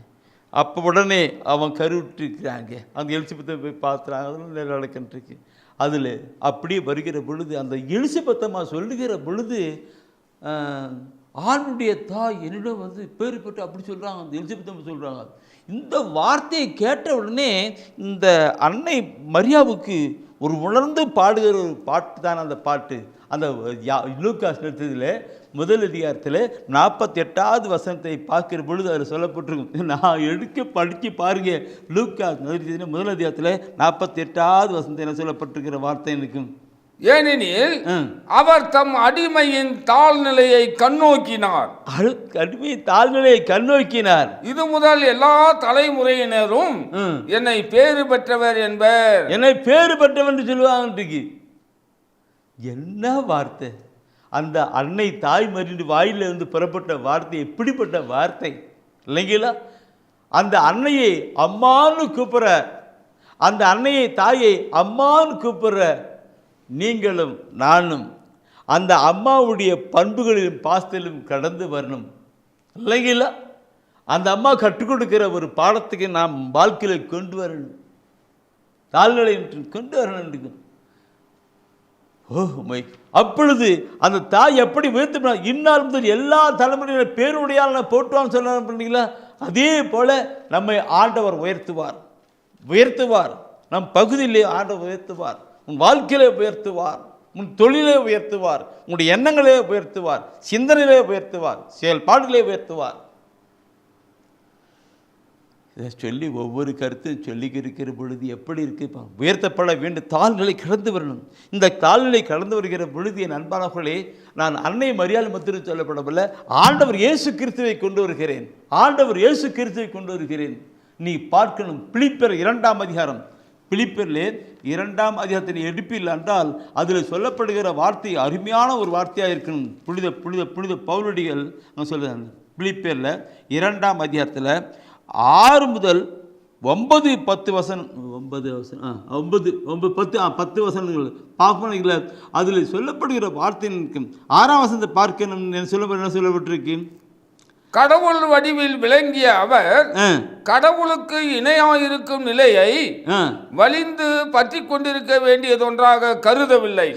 அப்போ உடனே அவன் கருவிட்டுருக்கிறாங்க. அந்த எலிசபெத்தை போய் பார்த்துறாங்க. அதெல்லாம் நிறைய நடக்கின்றிருக்கு. அதில் அப்படியே வருகிற பொழுது அந்த எலிசபெத்தம்மா சொல்லுகிற பொழுது ஆணுடைய தாய் என்னிடம் வந்து பேர் பெற்று அப்படி சொல்கிறாங்க. அந்த எலிசபெத்தம்மா சொல்கிறாங்க. இந்த வார்த்தையை கேட்ட உடனே இந்த அன்னை மரியாவுக்கு ஒரு உணர்ந்து பாடுகிற ஒரு பாட்டு தான் அந்த பாட்டு. அந்த லூக்காஸ் எழுத்ததில் முதல் அதிகாரத்தில் 48வது வசனத்தை பார்க்கிற பொழுது அதில் சொல்லப்பட்டிருக்கும். நான் படித்து பாருங்க. லூக்காஸ் முதல் அதிகாரத்தில் 48வது வசனத்தை என்ன சொல்லப்பட்டிருக்கிற வார்த்தை இருக்கும். ஏனெனில் அவர் தம் அடிமையின் தாழ்நிலையை கண்ணோக்கினார். அடிமையின் தாழ்நிலையை கண்ணோக்கினார். இது முதல் எல்லா தலைமுறையினரும் என்னை பேறு பெற்றவர் என்பர். என்னை பேறு பெற்றவர் என்று சொல்லுவாங்க. என்ன வார்த்தை! அந்த அன்னை தாய்மறிந்து வாயிலிருந்து புறப்பட்ட வார்த்தை எப்படிப்பட்ட வார்த்தை இல்லைங்களா? அந்த அன்னையை அம்மான்னு கூப்பிடுற, அந்த அன்னையை தாயை அம்மான்னு கூப்பிடுற நீங்களும் நானும் அந்த அம்மாவுடைய பண்புகளிலும் பாசத்திலும் கடந்து வரணும் இல்லைங்களா? அந்த அம்மா கற்றுக் கொடுக்கிற ஒரு பாடத்துக்கு நாம் வாழ்க்கையில் கொண்டு வரணும், தாழ்நிலை கொண்டு வரணும். அப்பொழுது அந்த தாய் எப்படி உயர்த்து இந்நாள் முதல் எல்லா தலைமுறையினர் பேருடையால் போட்டுவான்னு சொல்ல பண்ணீங்களா? அதே போல நம்மை ஆண்டவர் உயர்த்துவார், உயர்த்துவார். நம் பகுதியிலே ஆண்டவர் உயர்த்துவார், உன் வாழ்க்கையிலே உயர்த்துவார், உன் தொழிலே உயர்த்துவார், உன்னுடைய எண்ணங்களே உயர்த்துவார், சிந்தனையிலே உயர்த்துவார், செயல்பாடுகளே உயர்த்துவார். இதை சொல்லி ஒவ்வொரு கருத்தையும் சொல்லி இருக்கிற பொழுது எப்படி இருக்கு? உயர்த்தப்பட வேண்டும், தாழ்நிலை கடந்து வரணும். இந்த தாழ்நிலை கடந்து வருகிற பொழுது என் அன்பானவர்களே, நான் அன்னை மரியாதை மத்தியில் சொல்லப்படவில்லை, ஆண்டவர் இயேசு கிறிஸ்துவை கொண்டு வருகிறேன், ஆண்டவர் இயேசு கிறிஸ்துவை கொண்டு வருகிறேன். நீ பார்க்கணும். பிலிப்பியர் 2ஆம் அதிகாரம், பிலிப்பியரிலே 2ஆம் அதிகாரத்தின் எடுப்பில் என்றால் அதில் சொல்லப்படுகிற வார்த்தை அருமையான ஒரு வார்த்தையாக இருக்கணும். புனித புனித புனித பவுலடிகள் சொல்லுறாங்க. பிலிப்பியரில் 2ஆம் அதிகாரத்தில் 6 முதல் 9-10 வசனம் 10 வசனங்கள் பார்ப்பனைகளை அதில் சொல்லப்படுகிற வார்த்தையின் 6ஆம் வசனத்தை பார்க்கணும். என்ன சொல்லப்பட்டிருக்கு? கடவுள் வடிவில் விளங்கிய அவர் கடவுளுக்கு இணையாயிருக்கும் நிலையை வலிந்து பற்றி கொண்டிருக்க வேண்டியதொன்றாக கருதவில்லை.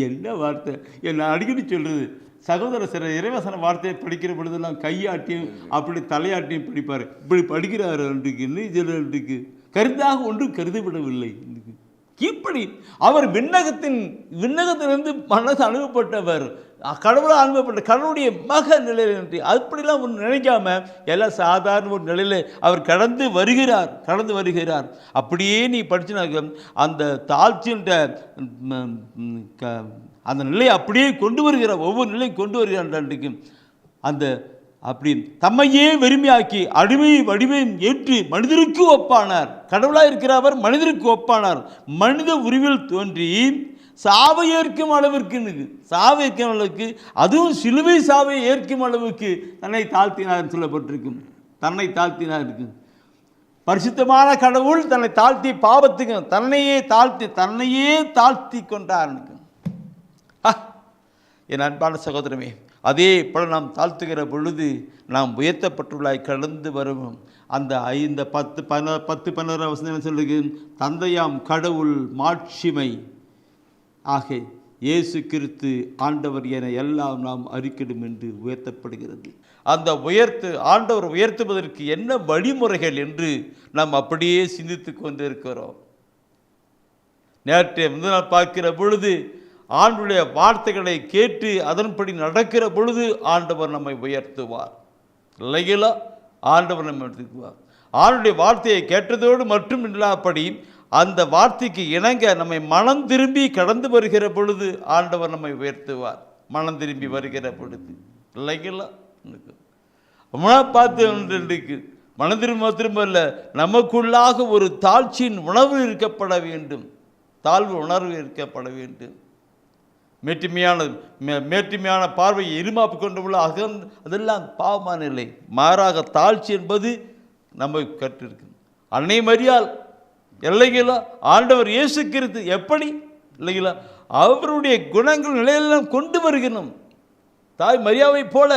என்ன வார்த்தை! என்ன அடிக்கடி சொல்றது. சகோதர சில இறைவசன வார்த்தையை படிக்கிற பொழுதெல்லாம் கையாட்டியும் அப்படி தலையாட்டியும் படிப்பார். இப்படி படிக்கிறார் இருக்கு கருத்தாக ஒன்றும் கருதப்படவில்லை. இப்படி அவர் விண்ணகத்திலிருந்து மனது அனுப்பப்பட்டவர், கடவுளால் அனுப்பப்பட்ட கடவுளுடைய மக நிலையில் அப்படிலாம் ஒன்று நினைக்காம எல்லாம் சாதாரண ஒரு நிலையில் அவர் கடந்து வருகிறார். அப்படியே நீ படிச்சுனாக்க அந்த தாழ்ச்சின்ற அந்த நிலையை அப்படியே கொண்டு வருகிறார், ஒவ்வொரு நிலையும் கொண்டு வருகிறான். அந்த அப்படி தம்மையே வெறுமையாக்கி அடிமையை வடிவையும் ஏற்று மனிதருக்கு ஒப்பானார். கடவுளாக இருக்கிற அவர் மனிதருக்கு ஒப்பானார். மனித உருவில் தோன்றி சாவை ஏற்கும் அளவிற்கு அதுவும் சிலுவை சாவை ஏற்கும் அளவுக்கு தன்னை தாழ்த்தினார் சொல்லப்பட்டிருக்கும். தன்னை தாழ்த்தினார் இருக்கு. பரிசுத்தமான கடவுள் தன்னை தாழ்த்தி பாவத்துக்கு தன்னையே தாழ்த்தி கொண்டார். என் அன்பான சகோதரமே, அதே போல நாம் தாழ்த்துகிற பொழுது நாம் உயர்த்தப்பட்டுள்ளாய் கடந்து வருவோம். அந்த 10-11 வசனம் சொல்லுங்க. தந்தையாம் கடவுள் மாட்சிமை ஆக இயேசு கிறிஸ்து ஆண்டவர் என எல்லாம் நாம் அறிக்கிடும் என்று உயர்த்தப்படுகிறது. அந்த ஆண்டவர் உயர்த்துவதற்கு என்ன வழிமுறைகள் என்று நாம் அப்படியே சிந்தித்து கொண்டிருக்கிறோம். நேற்றைய முதல் பார்க்கிற பொழுது ஆண்டுடைய வார்த்தைகளை கேட்டு அதன்படி நடக்கிற பொழுது ஆண்டவர் நம்மை உயர்த்துவார் இல்லைங்களா? ஆண்டவர் நம்மை உயர்த்துவார். ஆண்டுடைய வார்த்தையை கேட்டதோடு மட்டும் இல்லாதபடி அந்த வார்த்தைக்கு இணங்க நம்மை மனம் திரும்பி கடந்து வருகிற பொழுது ஆண்டவர் நம்மை உயர்த்துவார். மனம் திரும்பி வருகிற பொழுது இல்லைங்களா? பார்த்து ஒன்று மனம் திரும்ப இல்லை, நமக்குள்ளாக ஒரு தாழ்ச்சியின் உணர்வு இருக்கப்பட வேண்டும், தாழ்வு உணர்வு இருக்கப்பட வேண்டும். மேட்டுமையான பார்வையை இருமாப்பு கொண்டு உள்ள அதெல்லாம் பாவமான நிலை. மாறாக தாழ்ச்சி என்பது நம்ம கற்றிருக்கு. அன்னை மரியாள் இல்லைங்களா? ஆண்டவர் இயேசு கிறிஸ்து எப்படி இல்லைங்களா? அவருடைய குணங்கள் நிலையெல்லாம் கொண்டு வருகிறோம். தாய் மரியாவை போல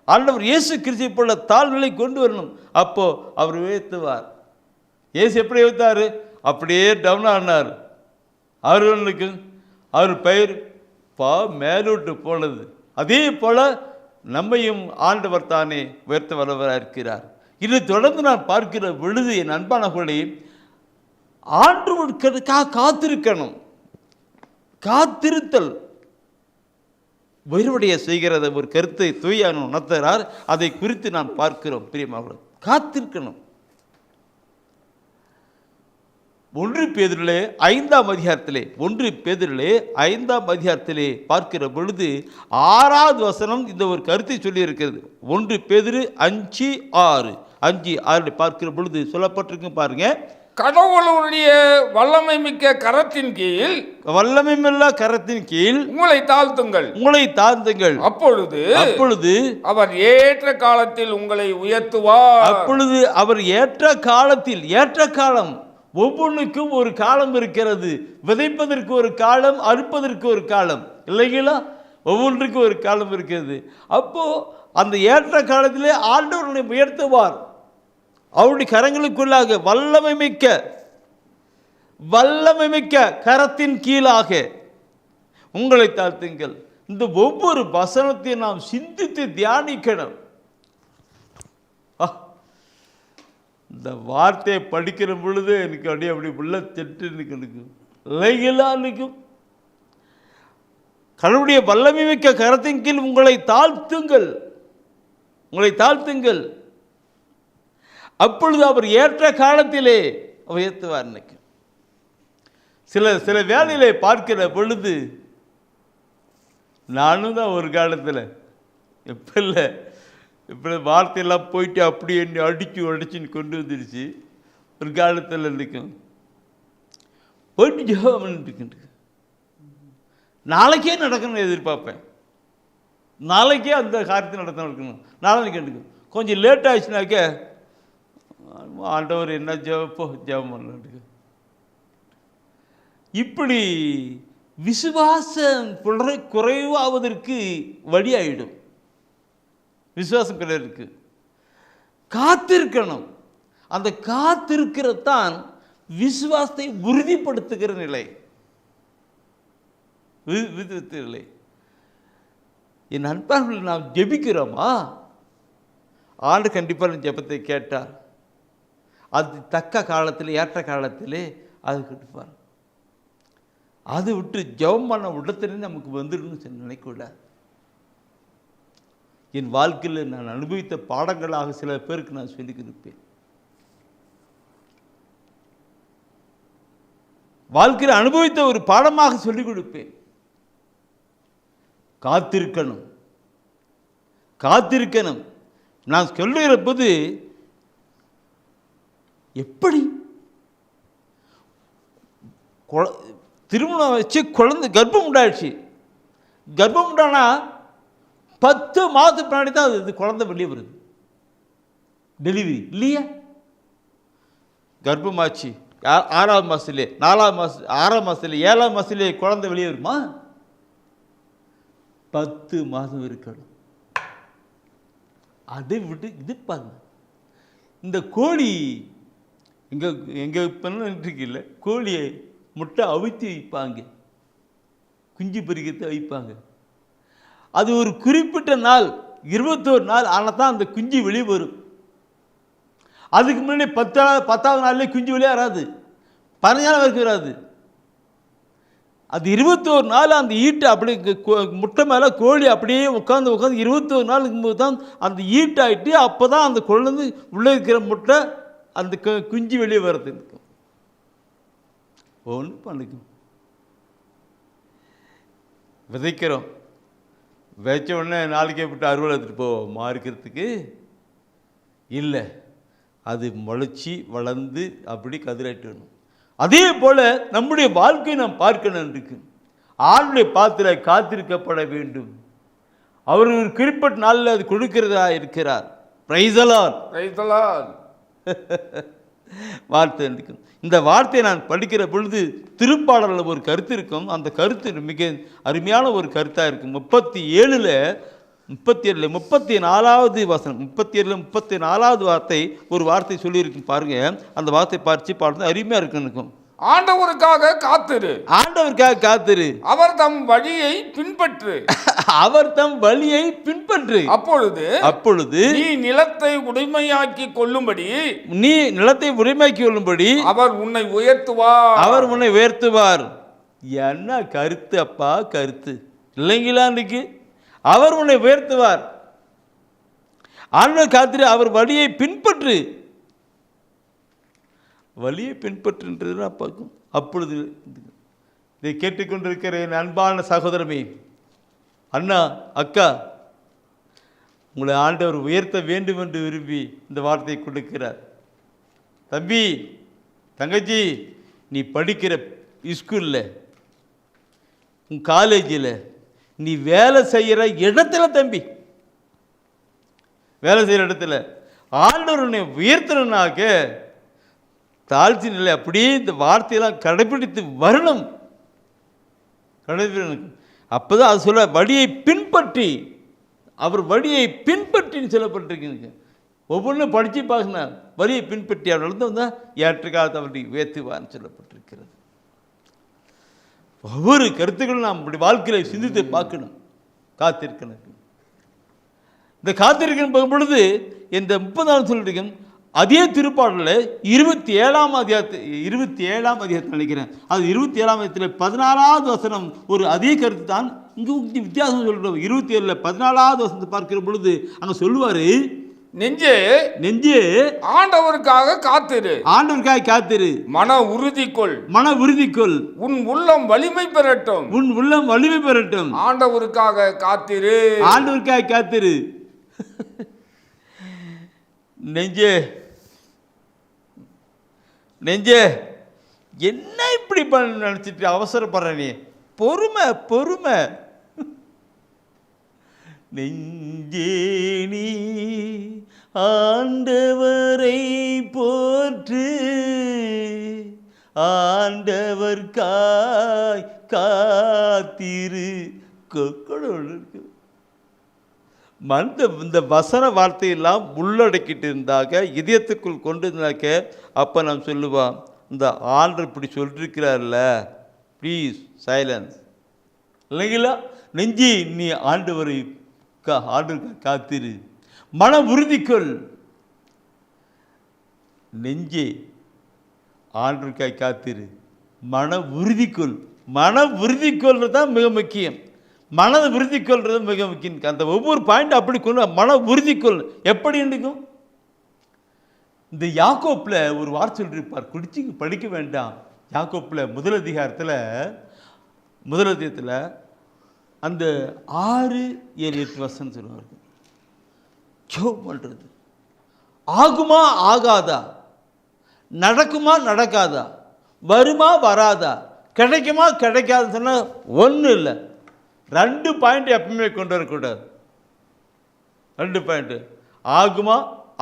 ஆண்டவர் இயேசு கிறிஸ்துவை போல தாழ்நிலை கொண்டு வரணும். அப்போ அவர் உயர்த்துவார். இயேசு எப்படி உயர்த்தாரு? அப்படியே டவுன் ஆனார். அவர்களுக்கு அவர் பெயர் மேலோட்டு போனது. அதே போல நம்மையும் ஆண்டவர் தானே உயர்த்த வல்லவராக இருக்கிறார். இது தொடர்ந்து நான் பார்க்கிற பொழுது என் அன்பானவர்களே, ஆண்டவருக்காக காத்திருக்கணும். காத்திருத்தல் உயர்வுடைய செய்கிறத ஒரு கருத்தை தூயான உணர்த்துகிறார். அதை குறித்து நாம் பார்க்கிறோம். பிரியமானவர்களே, காத்திருக்கணும். 1 பேதுருவிலே 5ஆம் அதிகாரத்திலே பார்க்கிற பொழுது 6வது வசனம் இந்த ஒரு கருத்தை சொல்லி இருக்கிறது. 1 பேதுரு 5:6 பார்க்கிற பொழுது சொல்லப்பட்டிருக்கு பாருங்க. கடவுளுடைய வல்லமை மிக்க கரத்தின் கீழ் உங்களை தாழ்த்துங்கள், அப்பொழுது அவர் ஏற்ற காலத்தில் உங்களை உயர்த்துவார். ஏற்ற காலம் ஒவ்வொன்றுக்கும் ஒரு காலம் இருக்கிறது. விதைப்பதற்கு ஒரு காலம், அறுப்பதற்கு ஒரு காலம், இல்லைங்களா? ஒவ்வொன்றுக்கும் ஒரு காலம் இருக்கிறது. அப்போ அந்த ஏற்ற காலத்திலே ஆண்டவர் உயர்த்துவார். அவருடைய கரங்களுக்குள்ளாக வல்லமை மிக்க கரத்தின் கீழாக உங்களை தாழ்த்துங்கள். இந்த ஒவ்வொரு வசனத்தையும் நாம் சிந்தித்து தியானிக்கணும். இந்த வார்த்தையை படிக்கிற பொழுது எனக்கு அப்படி உள்ள செட்டு நிற்கும். கடவுளுடைய வல்லமை மிக்க கரத்தின் கீழ் உங்களை தாழ்த்துங்கள், அப்பொழுது அவர் ஏற்ற காலத்திலே உயர்த்துவார். இன்னைக்கு சில வேலையிலே பார்க்கிற பொழுது நானும் தான் ஒரு காலத்தில், எப்போ இல்லை, இப்படி வார்த்தையெல்லாம் போயிட்டு அப்படி என்ன அடிச்சுன்னு கொண்டு வந்துடுச்சு. ஒரு காலத்தில் இருக்கும் போயிட்டு ஜெபம் பண்ணிட்டு நாளைக்கே நடக்கணும்னு எதிர்பார்ப்பேன். நாளைக்கே அந்த காரியத்தை நடக்கணும். நாளைக்கு எடுக்கும். கொஞ்சம் லேட் ஆயிடுச்சுனாக்க ஆண்டவர் என்ன ஜெபம் பண்ண. இப்படி விசுவாசம் குறைவாவதற்கு வழியாயிடும். விசுவாசம் கிடையாது. காத்திருக்கணும். அந்த காத்திருக்கிறதான் விசுவாசத்தை உறுதிப்படுத்துகிற நிலை. என் நண்பர்கள் நாம் ஜெபிக்கிறோமா? ஆண்டு கண்டிப்பாக ஜெபத்தை கேட்டார். அது தக்க காலத்தில், ஏற்ற காலத்திலே அது கொடுப்பார். அது விட்டு ஜெபம் பண்ண இடத்துல நமக்கு வந்துடும் நினைக்கூடாது. என் வாழ்க்கையில் நான் அனுபவித்த பாடங்களாக சில பேருக்கு நான் சொல்லிக் கொடுப்பேன். வாழ்க்கையில் அனுபவித்த ஒரு பாடமாக சொல்லிக் கொடுப்பேன். காத்திருக்கணும். நான் சொல்லுகிற போது எப்படி திருமணம் வச்சு குழந்தை கர்ப்பம் உண்டாயிடுச்சு. கர்ப்பம் உண்டானா 10 மாதத்துக்கு முன்னாடி தான் அது குழந்தை வெளியே வருது. டெலிவரி இல்லையா? கர்ப்பமாச்சு 6ஆவது மாதத்துலேயே, 4ஆவது மாதம், 6ஆம் மாதத்துலேயே, 7ஆம் மாதத்துலேயே குழந்தை வெளியே வருமா? 10 மாதம் இருக்கணும். அதை விட்டு இது பாருங்க. இந்த கோழி எங்கள் பண்ணல, கோழியை முட்டை அவித்து வைப்பாங்க, குஞ்சு பறிக்கத்தை வைப்பாங்க. அது ஒரு குறிப்பிட்ட நாள் 21 நாள் ஆனால் தான் அந்த குஞ்சு வெளியே வரும். அதுக்கு முன்னாடி 10ஆவது நாள்லேயே குஞ்சு வெளியே வராது, 15 நாள் வரைக்கும் வராது. அது 21 நாள் அந்த ஈட்டை அப்படி முட்டை மேலே கோழி அப்படியே உட்காந்து 21 நாள் இருக்கும்போது தான் அந்த ஈட்டாயிட்டு அப்போ தான் அந்த குழந்தை உள்ளே இருக்கிற முட்டை அந்த குஞ்சு வெளியே வர்றது இருக்கும். ஒன்று பண்ணிக்கும். விதைக்கிறோம், வச்ச உடனே நாளைக்கே விட்டு அறுவடை எடுத்துகிட்டு போவோம் மாறிக்கிறதுக்கு இல்லை. அது முளைச்சி வளர்ந்து அப்படி கதிராயிட்டு வரணும். அதே போல் நம்முடைய வாழ்க்கையை நாம் பார்க்கணும். இருக்கு ஆளுடைய பாத்திர காத்திருக்கப்பட வேண்டும். அவர் ஒரு குறிப்பிட்ட நாளில் அது கொடுக்கிறதா இருக்கிறார். Price the Lord. வார்த்தை இருக்கும். இந்த வார்த்தையை நான் படிக்கிற பொழுது திருப்பாடலில் ஒரு கருத்து இருக்கும். அந்த கருத்து மிக அருமையான ஒரு கருத்தாக இருக்கும். 34வது வசனம், 34வது வார்த்தை ஒரு வார்த்தை சொல்லியிருக்கும் பாருங்க. அந்த வார்த்தை பார்த்து பாடுறது அருமையாக இருக்கும். ஆண்டவருக்காக காத்திரு, ஆண்டவருக்காக காத்திரு, அவர் தம் வழியை பின்பற்று, அவர் தம் வழியை பின்பற்று. அப்பொழுது நீ நிலத்தை உடைமையாக்கி கொள்ளும்படி, நீ நிலத்தை உடைமையாக்கி கொள்ளும்படி அவர் உன்னை உயர்த்துவார், அவர் உன்னை உயர்த்துவார். என்ன கருத்து அப்பா, கருத்து இல்லைங்களா? இன்னைக்கு அவர் உன்னை உயர்த்துவார். ஆண்டவர் காத்திரு, அவர் வழியை பின்பற்று. வழியை பின்பற்றுன்றது நான் பார்க்கும். அப்பொழுது இதை கேட்டுக்கொண்டிருக்கிற என் அன்பான சகோதரமே, அண்ணா, அக்கா, உங்களை ஆண்டவர் உயர்த்த வேண்டும் என்று விரும்பி இந்த வார்த்தையை கொடுக்கிறார். தம்பி, தங்கச்சி, நீ படிக்கிற ஸ்கூலில், உன் காலேஜில், நீ வேலை செய்கிற இடத்துல, தம்பி வேலை செய்கிற இடத்துல ஆண்டவர் உன்னை உயர்த்தணுன்னாக்க தாழ்ச்சி நிலை அப்படியே இந்த வார்த்தையெல்லாம் கடைபிடித்து வரணும். அப்போ தான் அது சொல்ல வழியை பின்பற்றி, அவர் வழியை பின்பற்றின்னு சொல்லப்பட்டிருக்கு. ஒவ்வொன்றும் படித்து பார்க்கணும். வழியை பின்பற்றி அவர் நடந்து வந்தால் ஏற்றுக்காலத்தை அவருடைய உயர்த்துவான்னு சொல்லப்பட்டிருக்கிறது. ஒவ்வொரு கருத்துக்களும் நாம் அப்படி வாழ்க்கையில் சிந்தித்து பார்க்கணும். காத்திருக்கணும். இந்த காத்திருக்கணும் பொழுது இந்த 30 சொல்லிருக்கேன். அதே திருப்பாடலில் 27ஆம் அதிகாரத்தில் நினைக்கிறேன். அது 27ஆம் அதிகாரத்தில் 16வது வசனம் ஒரு அதே கருத்து தான். இங்கே வித்தியாசம் சொல்கிறோம். 27ல் 14வது வசனத்தை பார்க்கிற பொழுது அங்கே சொல்லுவார், நெஞ்சே நெஞ்சே ஆண்டவருக்காக காத்திரு, ஆண்டவருக்காக காத்திரு, மன உறுதி கொள், மன உறுதி கொள், உன் உள்ளம் வலிமை பெறட்டும், உன் உள்ளம் வலிமை பெறட்டும். ஆண்டவருக்காக காத்திரு, ஆண்டவருக்காக காத்திரு. நெஞ்சே, நெஞ்சே, என்ன இப்படி நினச்சிட்டு அவசரப்படுற நீ? பொறுமை, பொறுமை. நெஞ்சே, நீ ஆண்டவரை போற்று, ஆண்டவர்காய் காத்திரு. இருக்கு. இந்த வசன வார்த்தையெல்லாம் உள்ளடக்கிட்டு இருந்தாக்க, இதயத்துக்குள் கொண்டு இருந்தாக்க, அப்போ நாம் சொல்லுவோம், இந்த ஆண்டவர் இப்படி சொல்லியிருக்கிறார்ல, ப்ளீஸ் சைலன்ஸ் இல்லைங்களா? நெஞ்சி, நீ ஆண்டவரை காத்திரு, மன உறுதிக்கொள். நெஞ்சே, ஆண்டவருக்காய் காத்திரு, மன உறுதிக்கொள். மன உறுதிக்கொள்றது தான் மிக முக்கியம். மனதை உறுதி கொள்வது மிக முக்கியம். அந்த ஒவ்வொரு பாயிண்ட் அப்படி கொண்டு மன உறுதி கொள். எப்படி இருக்கும்? இந்த யாக்கோப்பில் ஒரு வார்த்தை சொல்லியிருப்பார், குடிச்சு படிக்க வேண்டாம். யாக்கோப்பில் முதல் அதிகாரத்தில் அந்த 6, 7, 8 வசனம் சொல்லுவார். ஜெபம் பண்ணுறது ஆகுமா ஆகாதா, நடக்குமா நடக்காதா, வருமா வராதா, கிடைக்குமா கிடைக்காதுன்னு சொன்னால் ஒன்றும் இல்லை. 2 பாயிண்ட் எப்பவுமே கொண்டு வரக்கூடாது. 2 பாயிண்ட், ஆகுமா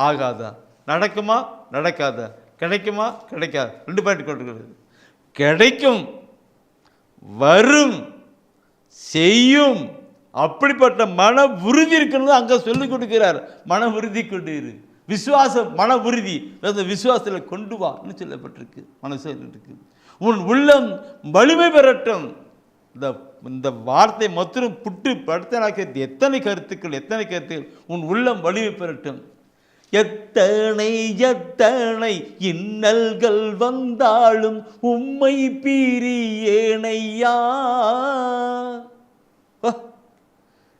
ஆகாதா, நடக்குமா நடக்காதா, கிடைக்குமா கிடைக்காது. 2 பாயிண்ட் கொண்டு வரக்கூடாது. கிடைக்கும், வரும், செய்யும். அப்படிப்பட்ட மன உறுதி இருக்கிறது அங்கே சொல்லிக் கொடுக்கிறார். மன உறுதி கொண்டு இரு, விசுவாசம், மன உறுதி அந்த விசுவாசத்தில் கொண்டு வான்னு சொல்லப்பட்டிருக்கு. மனசு இருக்கு. உன் உள்ளம் வலிமை பெறட்டும். இந்த வார்த்தை மொத்தம் புட்டு படுத்தனாக்க எத்தனை கருத்துக்கள். உன் உள்ளம் வலிமை பெறட்டும். எத்தனை எத்தனை இன்னல்கள் வந்தாலும் உம்மை பிரியேனையா.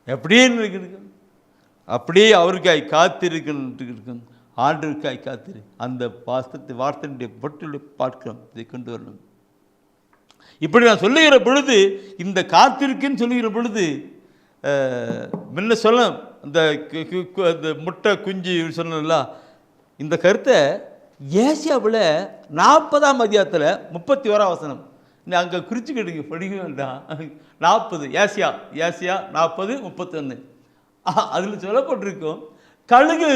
எப்படின்னு இருக்கு, அப்படியே அவருக்காய் காத்திருக்கணும். ஆண்டவருக்காய் காத்திரு. அந்த வார்த்தையினுடைய பொட்டுடைய பார்க்கிறோம். இதை கொண்டு வரணும். இப்படி நான் சொல்லுகிற பொழுது, இந்த காத்திருக்குன்னு சொல்லுகிற பொழுது முன்ன சொல்ல அந்த முட்டை குஞ்சு சொன்னல, இந்த கருத்தை ஏசியாவில் 40ஆம் அதிகாரத்தில் 31ஆம் வசனம் அங்கே குறிச்சுக்கிடுங்க, படிக்க வேண்டாம். 40 ஏசியா 40, 31 அதில் சொல்லப்பட்டிருக்கும். கழுகு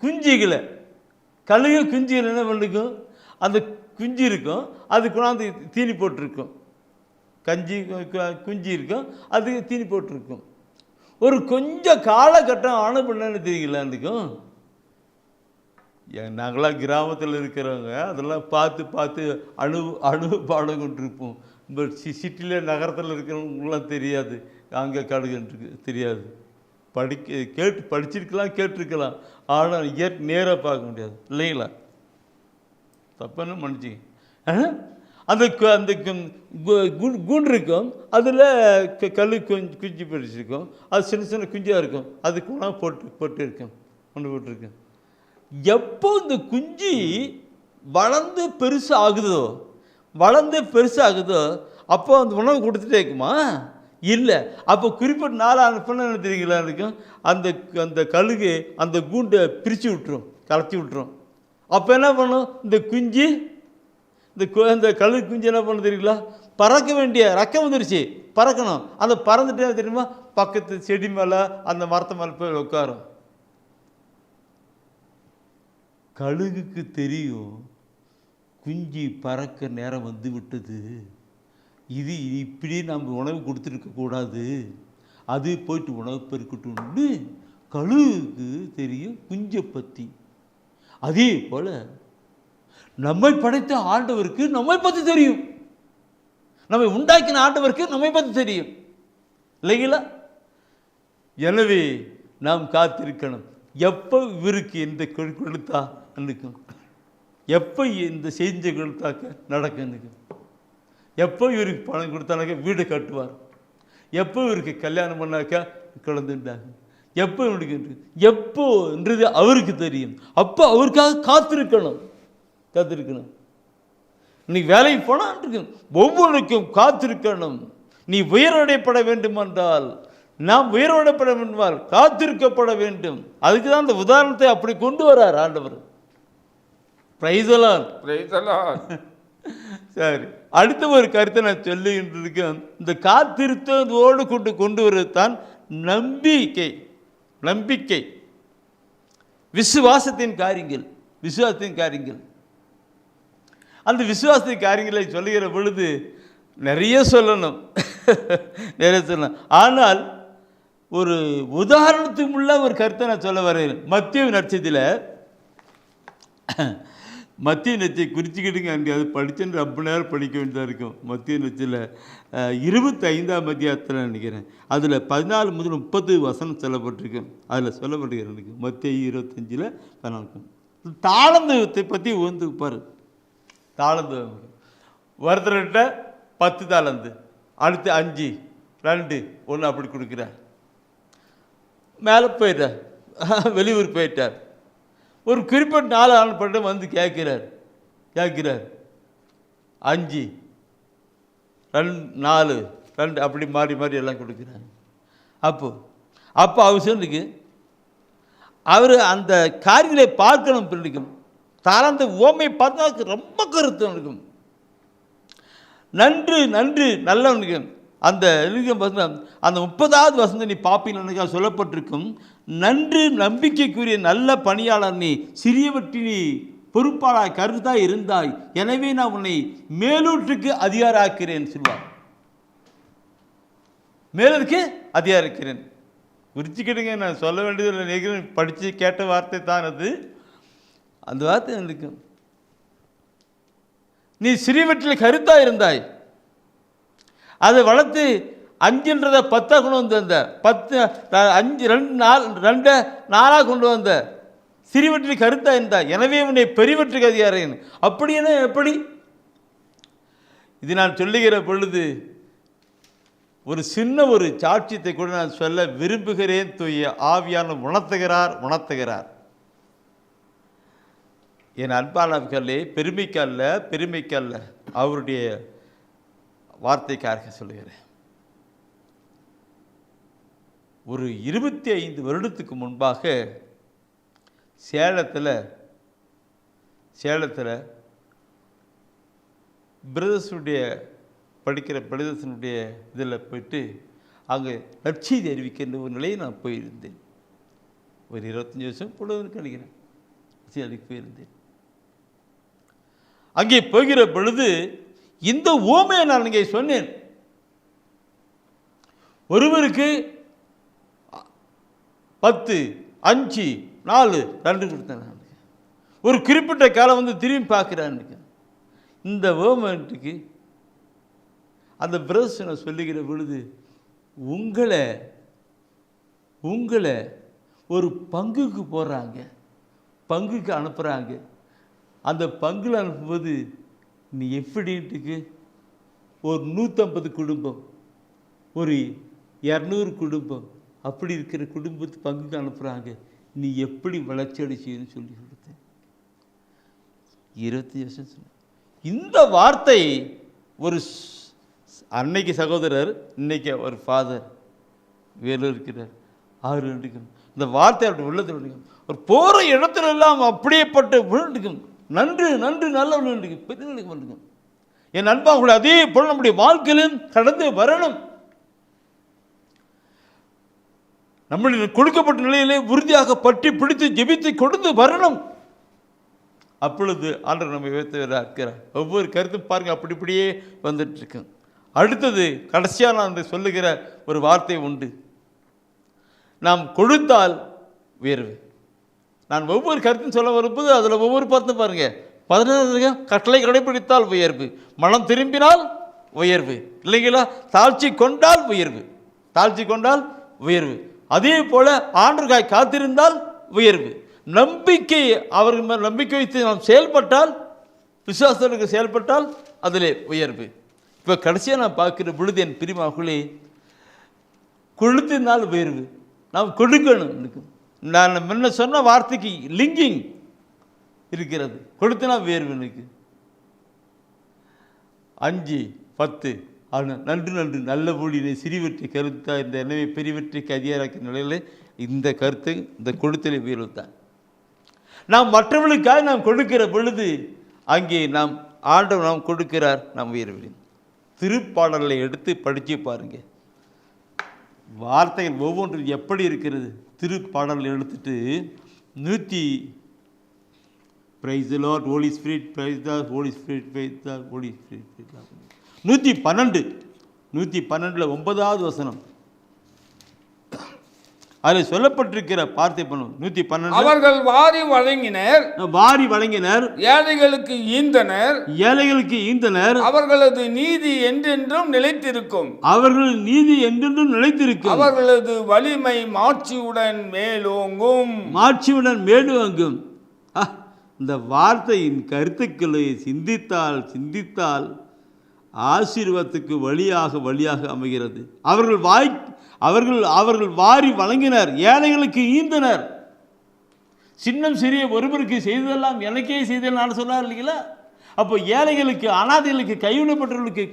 குஞ்சுகளை என்ன பண்ணிருக்கும், அந்த குஞ்சு இருக்கும், அது கொண்டாந்து தீனி போட்டிருக்கும். குஞ்சு இருக்கும், அது தீனி போட்டிருக்கும். ஒரு கொஞ்சம் காலகட்டம் ஆன பண்ணு தெரியுங்களா? அதுக்கும் நாங்களாம் கிராமத்தில் இருக்கிறவங்க அதெல்லாம் பார்த்து பார்த்து பாடம் கொண்டிருப்போம். இப்போ சிட்டியில் நகரத்தில் இருக்கிறவங்களாம் தெரியாது, அங்கே கடுகுன்றிருக்கு தெரியாது. படிச்சிருக்கலாம், கேட்டிருக்கலாம், ஆனால் நேராக பார்க்க முடியாது இல்லைங்களா? தப்புன்னு மன்னிச்சிங்க. அந்த அந்த கூண்டு இருக்கும், அதில் கல் குஞ்சு பிடிச்சிருக்கும், அது சின்ன சின்ன குஞ்சாக இருக்கும், அது கூட போட்டு இருக்கும், கொண்டு போட்டிருக்கேன். எப்போ இந்த குஞ்சு வளர்ந்து பெருசாகுதோ அப்போ அந்த உணவு கொடுத்துட்டே இருக்குமா? இல்லை. அப்போ குறிப்பிட்ட நாள் அனுப்பினா என்ன தெரியுங்களா இருக்கும், அந்த கழுகு அந்த கூண்டை பிரித்து விட்டுரும், கலத்தி விட்டுரும். அப்போ என்ன பண்ணும் இந்த குஞ்சு, இந்த கழுகு குஞ்சு என்ன பண்ண தெரியுங்களா? பறக்க வேண்டிய ரக்கம் வந்துருச்சு, பறக்கணும். அந்த பறந்துட்டே தெரியுமா, பக்கத்து செடி மேலே அந்த மரத்து மேலே போய் உட்காரும். கழுகுக்கு தெரியும் குஞ்சு பறக்க நேரம் வந்து விட்டது, இது இப்படியே நம்ம உணவு கொடுத்துருக்கக்கூடாது, அது போயிட்டு உணவு பெருக்கட்டும்னு கழுகுக்கு தெரியும் குஞ்சை பற்றி. அதே போல் நம்மை படைத்த ஆண்டவருக்கு நம்மை பற்றி தெரியும், நம்மை உண்டாக்கின ஆண்டவருக்கு நம்மை பற்றி தெரியும் இல்லைங்களா? எனவே நாம் காத்திருக்கணும். எப்போ இவருக்கு இந்த கொடுத்தா நிற்கும், எப்போ இந்த செஞ்ச கொடுத்தாக்க நடக்கும், எப்போ இவருக்கு பணம் கொடுத்தானாக்க வீடு கட்டுவார், எப்போ இவருக்கு கல்யாணம் பண்ணாக்கா குழந்தைண்டாங்க, எப்போன்றது அவருக்கு தெரியும். அப்போ அவருக்காக காத்திருக்கணும். இன்னைக்கு வேலைக்கு போனால் ஒவ்வொருக்கும் காத்திருக்கணும். நீ உயர்வடைப்பட வேண்டுமென்றால், நாம் உயர்வடைப்பட வேண்டுமால் காத்திருக்கப்பட வேண்டும். அதுக்கு தான் அந்த உதாரணத்தை அப்படி கொண்டு வரார் ஆண்டவர். Price the Lord. சரி, அடுத்த ஒரு கருத்தை நான் சொல்லுகின்றிருக்கேன். இந்த காத்திருத்தோடு கொண்டு வருவது தான் நம்பிக்கை, விசுவாசத்தின் காரியங்கள். அந்த விசுவாசத்தின் காரியங்களை சொல்லுகிற பொழுது நிறைய சொல்லணும். ஆனால் ஒரு உதாரணத்துக்கு உள்ள ஒரு கருத்தை நான் சொல்ல வரேன். மத்திய நட்சத்திர குறிச்சிக்கிட்டுங்க, அங்கே அது படிச்சுன்னு ரொம்ப நேரம் படிக்க வேண்டியதாக இருக்கும். மத்திய நட்சத்திர 25ஆம் அதிகாரத்தில் நினைக்கிறேன், அதில் 14 முதல் 30 வசனம் சொல்லப்பட்டிருக்கு. அதில் சொல்லப்பட்டிருக்கிறேன் எனக்கு மத்திய 25 14. தாளந்தத்தை பற்றி வந்து பாரு. தாளந்து ஒருத்தர்கிட்ட 10 தாளந்து, அடுத்து 5 2 1 அப்படி கொடுக்குறார். மேலே போயிட்டார், வெளியூர் போயிட்டார். ஒரு குறிப்பிட்ட 4 ஆள் பட்டம் வந்து கேட்கிறார் 5 4 2 அப்படி மாறி எல்லாம் கொடுக்குறாங்க. அப்போ அவர் சொல்லிக்கு அவர் அந்த காரியங்களை பார்க்கணும். பிள்ளைக்கும் தாளந்த ஓமை பார்த்தா ரொம்ப கருத்தம் இருக்கும். நன்று நல்லவனுக்கு அந்த அந்த 30வது வசனம் நீ பாப்பீங்க சொல்லப்பட்டிருக்கும். நன்று நம்பிக்கைக்குரிய நல்ல பணியாளர் நீ, சிறியவற்றில் நீ பொறுப்பாளாய் கருத்தாய் இருந்தாய், எனவே நான் உன்னை மேலூற்றுக்கு அதிகாராக்கிறேன் சொல்வார். மேலூருக்கு அதிகாரிக்கிறேன் குறிச்சிக்கிடுங்க. நான் சொல்ல வேண்டியது நினைக்கிறேன், படித்து கேட்ட வார்த்தை தான் அது. அந்த வார்த்தை இருக்கும். நீ சிறியவற்றில் கருத்தாக இருந்தாய், அதை வளர்த்து 5ன்றதை 10 கொண்டு வந்து வந்த, 10 5 2 4 கொண்டு வந்த, சிறியவற்றில் கருத்தாக இருந்தாய், எனவே உன்னை பெரியவற்றுக்கு அதிகாரேன். அப்படின்னா எப்படி? இது நான் சொல்லுகிற பொழுது ஒரு சின்ன ஒரு சாட்சியத்தை கூட நான் சொல்ல விரும்புகிறேன். தூய ஆவியான உணர்த்துகிறார். என் அன்பானவர்களே, பெருமைக்கல்ல அவருடைய வார்த்தைக்காக சொல்லுகிறேன். ஒரு 25 வருடத்துக்கு முன்பாக சேலத்தில் பிரதர்ஸுடைய படிக்கிற பிரதர்ஸனுடைய இதில் போயிட்டு அங்கே நற்செய்தி அறிவிக்கின்ற ஒரு நிலையை நான் போயிருந்தேன். ஒரு 25 வருஷம் கூட நினைக்கிறேன். அதுக்கு போயிருந்தேன். அங்கே போகிற பொழுது இந்த ஓமையை நான் இங்கே சொன்னேன். ஒருவருக்கு 10, 5, 4, 2 கொடுத்தேன். ஒரு குறிப்பிட்ட காலம் வந்து திரும்பி பார்க்குறான்னு இந்த ஓமெண்ட்டுக்கு அந்த பிரதர்சனை சொல்லுகிற பொழுது உங்களை ஒரு பங்குக்கு போடுறாங்க, பங்குக்கு அனுப்புகிறாங்க. அந்த பங்கில் அனுப்பும்போது நீ எப்படின்ட்டுக்கு ஒரு 150 குடும்பம், ஒரு 200 குடும்பம், அப்படி இருக்கிற குடும்பத்து பங்குக்கு அனுப்புகிறாங்க. நீ எப்படி வளர்ச்சி அடைச்சின்னு சொல்லி கொடுத்தேன். 20 வருஷம் சொன்ன இந்த வார்த்தை ஒரு அன்னைக்கு சகோதரர், இன்னைக்கு ஒரு ஃபாதர் வேறு இருக்கிறார். 6 ரெண்டுக்கும் இந்த வார்த்தை அப்படி உள்ளது ஒரு போகிற இடத்துல எல்லாம் அப்படியேப்பட்ட விழுந்துக்கும். நன்று நன்று நல்ல விழுந்துக்கும், பெரியவர்களுக்கு வந்துக்கும். என் நண்பா கூட அதே போல் நம்முடைய வாழ்க்கையிலும் கடந்து வரணும். நம்முடைய கொடுக்கப்பட்ட நிலையிலே உறுதியாக பற்றி பிடித்து ஜெபித்து கொடுத்து வரணும். அப்பொழுது ஆண்டவர் நம்ம இருக்கிறார். ஒவ்வொரு கருத்தும் பாருங்கள் அப்படி இப்படியே வந்துட்டு இருக்கு. அடுத்தது கடைசியாக நான் சொல்லுகிற ஒரு வார்த்தை உண்டு. நாம் கொடுத்தால் உயர்வு. நான் ஒவ்வொரு கருத்தும் சொல்ல வரும்போது அதில் ஒவ்வொரு பார்த்து பாருங்கள். 16 கட்டளை கடைபிடித்தால் உயர்வு, மனம் திரும்பினால் உயர்வு, இல்லைங்களா? தாழ்ச்சி கொண்டால் உயர்வு, தாழ்ச்சி கொண்டால் உயர்வு. அதே போல ஆண்டவருக்காய் காத்திருந்தால் உயர்வு. நம்பிக்கை அவர்கள் மேல் நம்பிக்கை வைத்து நாம் செயல்பட்டால், விசுவாசத்துக்கு செயல்பட்டால் அதிலே உயர்வு. இப்போ கடைசியாக நான் பார்க்குற பொழுது என் பிரிமாவுக்குள்ளே கொளுத்தினால் உயர்வு. நாம் கொடுக்கணும். நான் முன்ன சொன்ன வார்த்தைக்கு லிங்கிங் இருக்கிறது. கொடுத்தினா உயர்வு. எனக்கு 5, 10 நன்று நன்று நல்ல ஊழியனை சிறிவற்றை கருத்தா இந்த எனவே பெரியவற்றைக்கு அதிகாரிக்க நிலையில் இந்த கருத்து இந்த கொடுத்தலை உயர்வு தான். நாம் மற்றவர்களுக்காக நாம் கொடுக்கிற பொழுது அங்கே நாம் ஆண்டவர் நாம் கொடுக்கிறார், நாம் உயர்வு. திருப்பாடலை எடுத்து படித்து பாருங்க. வார்த்தைகள் ஒவ்வொன்றும் எப்படி இருக்கிறது. திருப்பாடலை எடுத்துட்டு 112 9வது வசனம் அதில் சொல்லப்பட்டிருக்கிற வார்த்தை பண்ணும். 112 அவர்கள் வாரி வழங்கினர், ஏழைகளுக்கு ஈந்தனர், அவர்களது நீதி என்றென்றும் நிலைத்திருக்கும், அவர்களது வலிமை மாட்சியுடன் மேலோங்கும். இந்த வார்த்தையின் கருத்துக்களை சிந்தித்தால் ஆசீர்வாதத்துக்கு வழியாக அமைகிறது. அவர்கள் வாரி வழங்கினர், ஏழைகளுக்கு ஈந்தனர். சின்னம் சிறிய ஒருவருக்கு செய்ததெல்லாம் எனக்கே செய்தேன் நான் சொன்னார் இல்லைங்களா? அப்போ ஏழைகளுக்கு, அனாதைகளுக்கு, கைவிடப்பட்டவர்களுக்கு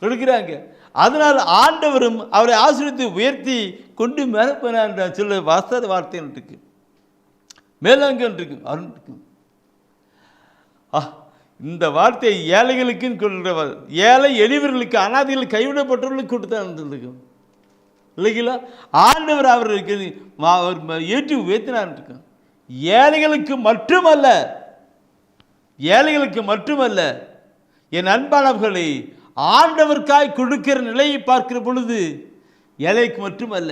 கொடுக்கிறாங்க. அதனால் ஆண்டவரும் அவரை ஆசீர்வதித்து உயர்த்தி கொண்டு மேலப்போனார் என்ற சில வார்த்தை இருக்கு, மேலங்க இருக்கு, அருண் இருக்கு. இந்த வார்த்தை ஏழைகளுக்குன்னு சொல்கிறவர், ஏழை எளியவர்களுக்கு, அனாதைகளுக்கு, கைவிடப்பட்டவர்களுக்கு கொடுத்தாருக்கும் இல்லைங்களா? ஆண்டவர் அவர்களுக்கு ஏற்றி உயர்த்தினார். ஏழைகளுக்கு மட்டுமல்ல என் அன்பானவர்களை ஆண்டவருக்காய் கொடுக்கிற நிலையை பார்க்கிற பொழுது ஏழைக்கு மட்டுமல்ல,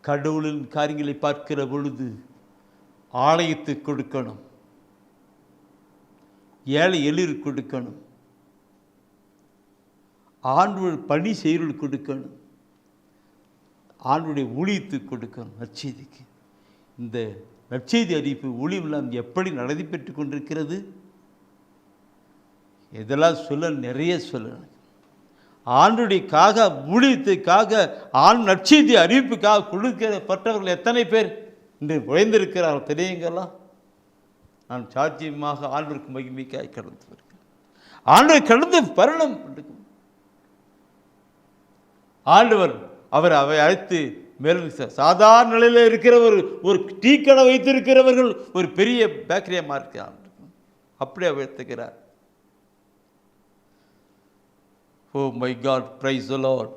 கடவுளின் காரியங்களை பார்க்கிற பொழுது ஆலயத்துக்கு கொடுக்கணும், ஏழை எளிர் கொடுக்கணும், ஆண்டவர் பணி செய்கிறவர்கள் கொடுக்கணும், ஆண்டவருடைய ஊழியத்துக்கு கொடுக்கணும், நற்செய்திக்கு. இந்த நற்செய்தி அறிவிப்பு ஊழியம் எப்படி நடைபெற்று கொண்டிருக்கிறது? இதெல்லாம் நிறைய சொல்லணும். ஆண்டுடையக்காக, ஊழியத்துக்காக, நற்செய்தி அறிவிப்புக்காக கொடுக்கப்பட்டவர்கள் எத்தனை பேர் இன்று உழைந்திருக்கிறார்கள் தெரியுங்களா? நான் சாட்சியமாக ஆண்டவருக்கு மகிமைக்காய் கடந்து வருகிறேன். ஆண்டவர் கடந்து வரணும். ஆண்டவர் அவை அழைத்து மேலும் சாதாரண நிலையில் இருக்கிறவர், ஒரு டீ கடை வைத்திருக்கிறவர்கள் ஒரு பெரிய பேக்கரியாக இருக்கிறார், அப்படியே உயர்த்துகிறார். Oh my God, praise the Lord.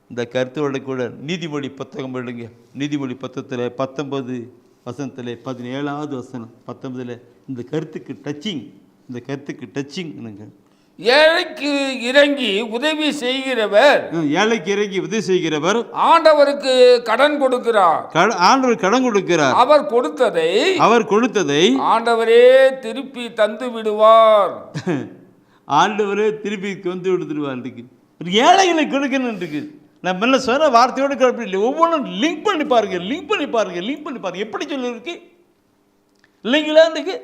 இந்த கருத்தோட கூட நீதிமொழி புத்தகம் எழுதுங்க. நீதிமொழி புத்தகத்தில் 19 வசனத்தில் 17வது வசனம் 19 இந்த கருத்துக்கு டச்சிங் ஏழைக்கு இறங்கி உதவி செய்கிறவர் ஏழைக்கு இறங்கி உதவி செய்கிறவர் ஆண்டவருக்கு கடன் கொடுக்கிறார். ஆண்டவர் கடன் கொடுக்கிறார். அவர் கொடுத்ததை ஆண்டவரே திருப்பி தந்து விடுவார். ஆண்டவரே திருப்பி வந்து விடுத்துருவார். ஏழைகளை கொடுக்கணும் இருக்கு. நான் முன்ன சொன்ன வார்த்தையோடு குழப்பம் இல்லை. ஒவ்வொன்றும் லிங்க் பண்ணி பாருங்க. எப்படி சொல்லிருக்கு இல்லைங்களா? இருக்கு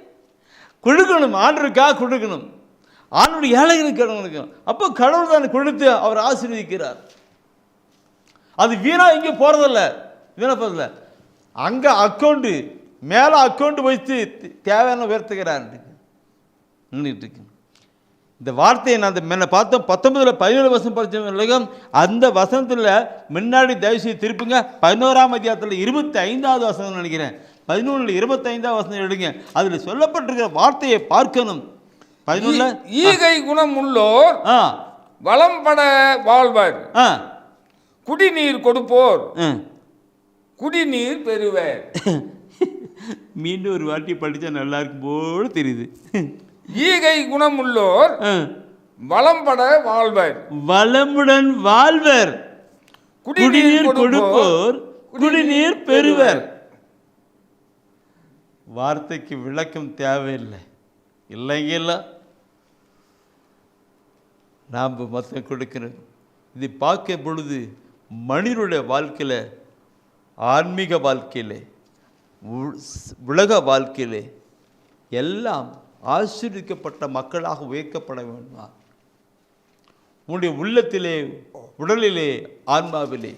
கொடுக்கணும், ஆண்டவருக்காக கொடுக்கணும். ஆண்டவருடைய ஏழைகளுக்கு கடன் கொடுக்கணும். அப்போ கடவுள் தான் கொடுத்து அவர் ஆசீர்வதிக்கிறார். அது வீணாக இங்கே போகிறதில்ல. அங்கே அக்கௌண்ட்டு மேலே அக்கௌண்ட் வைத்து தேவையான உயர்த்துகிறார். இருக்கு இந்த வார்த்தையை நான் அந்த முன்ன பார்த்தோம். 19 17 வசனம் படித்தோம். அந்த வசனத்தில் முன்னாடி தயவுசெய்து திருப்புங்க. 11ஆம் அதிகாரத்தில் 25வது வசனம் நினைக்கிறேன். 11 25வது வசனம் எடுங்க. அதில் சொல்லப்பட்டிருக்கிற வார்த்தையை பார்க்கணும். 11 ஈகை குணம் உள்ளோர் வளம்பட வாழ்வர், குடிநீர் கொடுப்போர் குடிநீர் பெறுவர். மீண்டும் ஒரு வாட்டி படித்தா நல்லா இருக்கும் போல தெரியுது. ஈகை குணம் உள்ளோர் வளம்பட வாழ்வர், வளமுடன் வாழ்வர், குடிநீர் கொடுப்போர் குடிநீர் பெறுவர். வார்த்தைக்கு விளக்கம் தேவையில்லை இல்லைங்களா? நாம் மொத்தம் கொடுக்கணும். இது பார்க்க பொழுது மனிதனுடைய வாழ்க்கையில், ஆன்மீக வாழ்க்கையில், உலக வாழ்க்கையில் எல்லாம் ஆசீர்வதிக்கப்பட்ட மக்களாக உயர்த்தப்பட வேண்டுமா? உன்னுடைய உள்ளத்திலே, உடலிலே, ஆன்மாவிலே,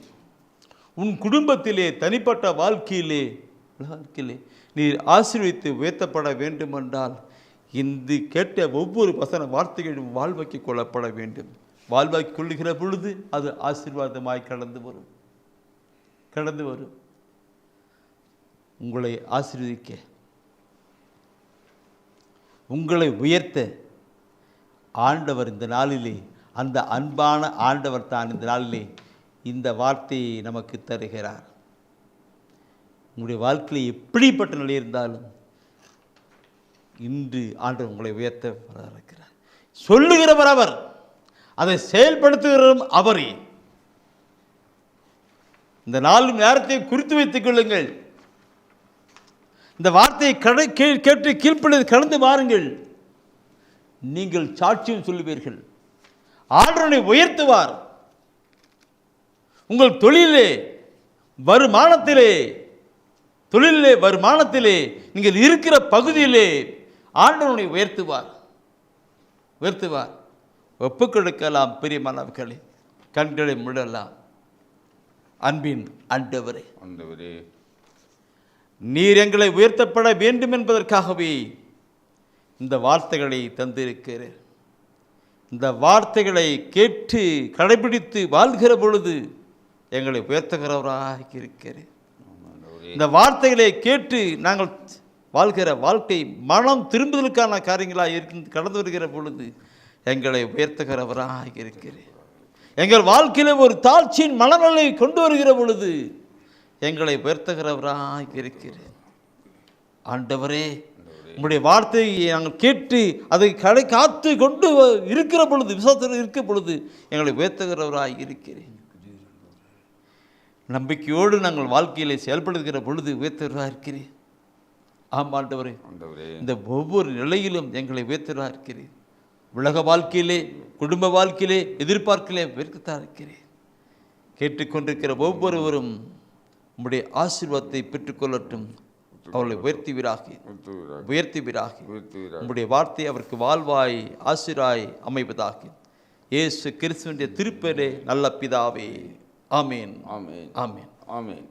உன் குடும்பத்திலே, தனிப்பட்ட வாழ்க்கையிலே நீர் ஆசீர்வதித்து உயர்த்தப்பட வேண்டுமென்றால் இந்த கேட்ட ஒவ்வொரு வசன வார்த்தைகளும் வாழ்வாக்கி கொள்ளப்பட வேண்டும். வாழ்வாக்கி கொள்ளுகிற பொழுது அது ஆசீர்வாதமாய் கடந்து வரும். உங்களை ஆசீர்வதிக்க, உங்களை உயர்த்த ஆண்டவர் இந்த நாளிலே, அந்த அன்பான ஆண்டவர் தான் இந்த நாளிலே இந்த வார்த்தையை நமக்கு தருகிறார். உங்களுடைய வாழ்க்கையில் எப்படிப்பட்ட நிலை இருந்தாலும் இன்று ஆண்டவர் உங்களை உயர்த்த இருக்கிறார். சொல்லுகிறவர் அவர், அதை செயல்படுத்துகிறவரும் அவரே. இந்த நாலு நேரத்தை குறித்து வைத்துக் கொள்ளுங்கள். இந்த வார்த்தையை கேட்டு கீழ்ப்படிந்து கடந்து வாருங்கள். நீங்கள் சாட்சியம் சொல்லுவீர்கள். ஆண்டவரை உயர்த்துவார். உங்கள் தொழிலே வருமானத்திலே நீங்கள் இருக்கிற பகுதியிலே ஆண்டவனை உயர்த்துவார். ஒப்புக்கொடுக்கலாம். பிரியமானவர்களே, கண்களை மூடலாம். அன்பின் ஆண்டவரே, நீர் எங்களை உயர்த்தப்பட வேண்டும் என்பதற்காகவே இந்த வார்த்தைகளை தந்திருக்கிறேன். இந்த வார்த்தைகளை கேட்டு கடைபிடித்து வாழ்கிற பொழுது எங்களை உயர்த்துகிறவராக இருக்கிறேன். இந்த வார்த்தைகளை கேட்டு நாங்கள் வாழ்கிற வாழ்க்கை மனம் திரும்புதலுக்கான காரியங்களாக கடந்து வருகிற பொழுது எங்களை உயர்த்துகிறவராக இருக்கிறேன். எங்கள் வாழ்க்கையில் ஒரு தாழ்ச்சியின் மனநிலை கொண்டு வருகிற பொழுது எங்களை உயர்த்துகிறவராக இருக்கிறேன். ஆண்டவரே, உங்களுடைய வார்த்தையை நாங்கள் கேட்டு அதை காத்து கொண்டு இருக்கிற பொழுது, விசுவாசத்தில் இருக்கிற பொழுது எங்களை உயர்த்துகிறவராக இருக்கிறேன். நம்பிக்கையோடு நாங்கள் வாழ்க்கையிலே செயல்படுகிற பொழுது உயர்த்துகிறவராக இருக்கிறேன். ஆம் ஆண்டவரே, இந்த ஒவ்வொரு நிலையிலும் எங்களை உயர்த்துகிறவராக இருக்கிறேன். உலக வாழ்க்கையிலே, குடும்ப வாழ்க்கையிலே, எதிர்பார்க்கிலே உயர்த்தத்தான் இருக்கிறேன். கேட்டுக்கொண்டிருக்கிற ஒவ்வொருவரும் உம்முடைய ஆசீர்வாதத்தை பெற்றுக்கொள்ளட்டும். அவர்களை உயர்த்துவீராக. உம்முடைய வார்த்தை அவருக்கு வாழ்வாய் ஆசிராய் அமைவதாக. இயேசு கிறிஸ்துவின் திருப்பெயரே நல்ல பிதாவே. ஆமேன். ஆமேன். ஆமேன். ஆமேன்.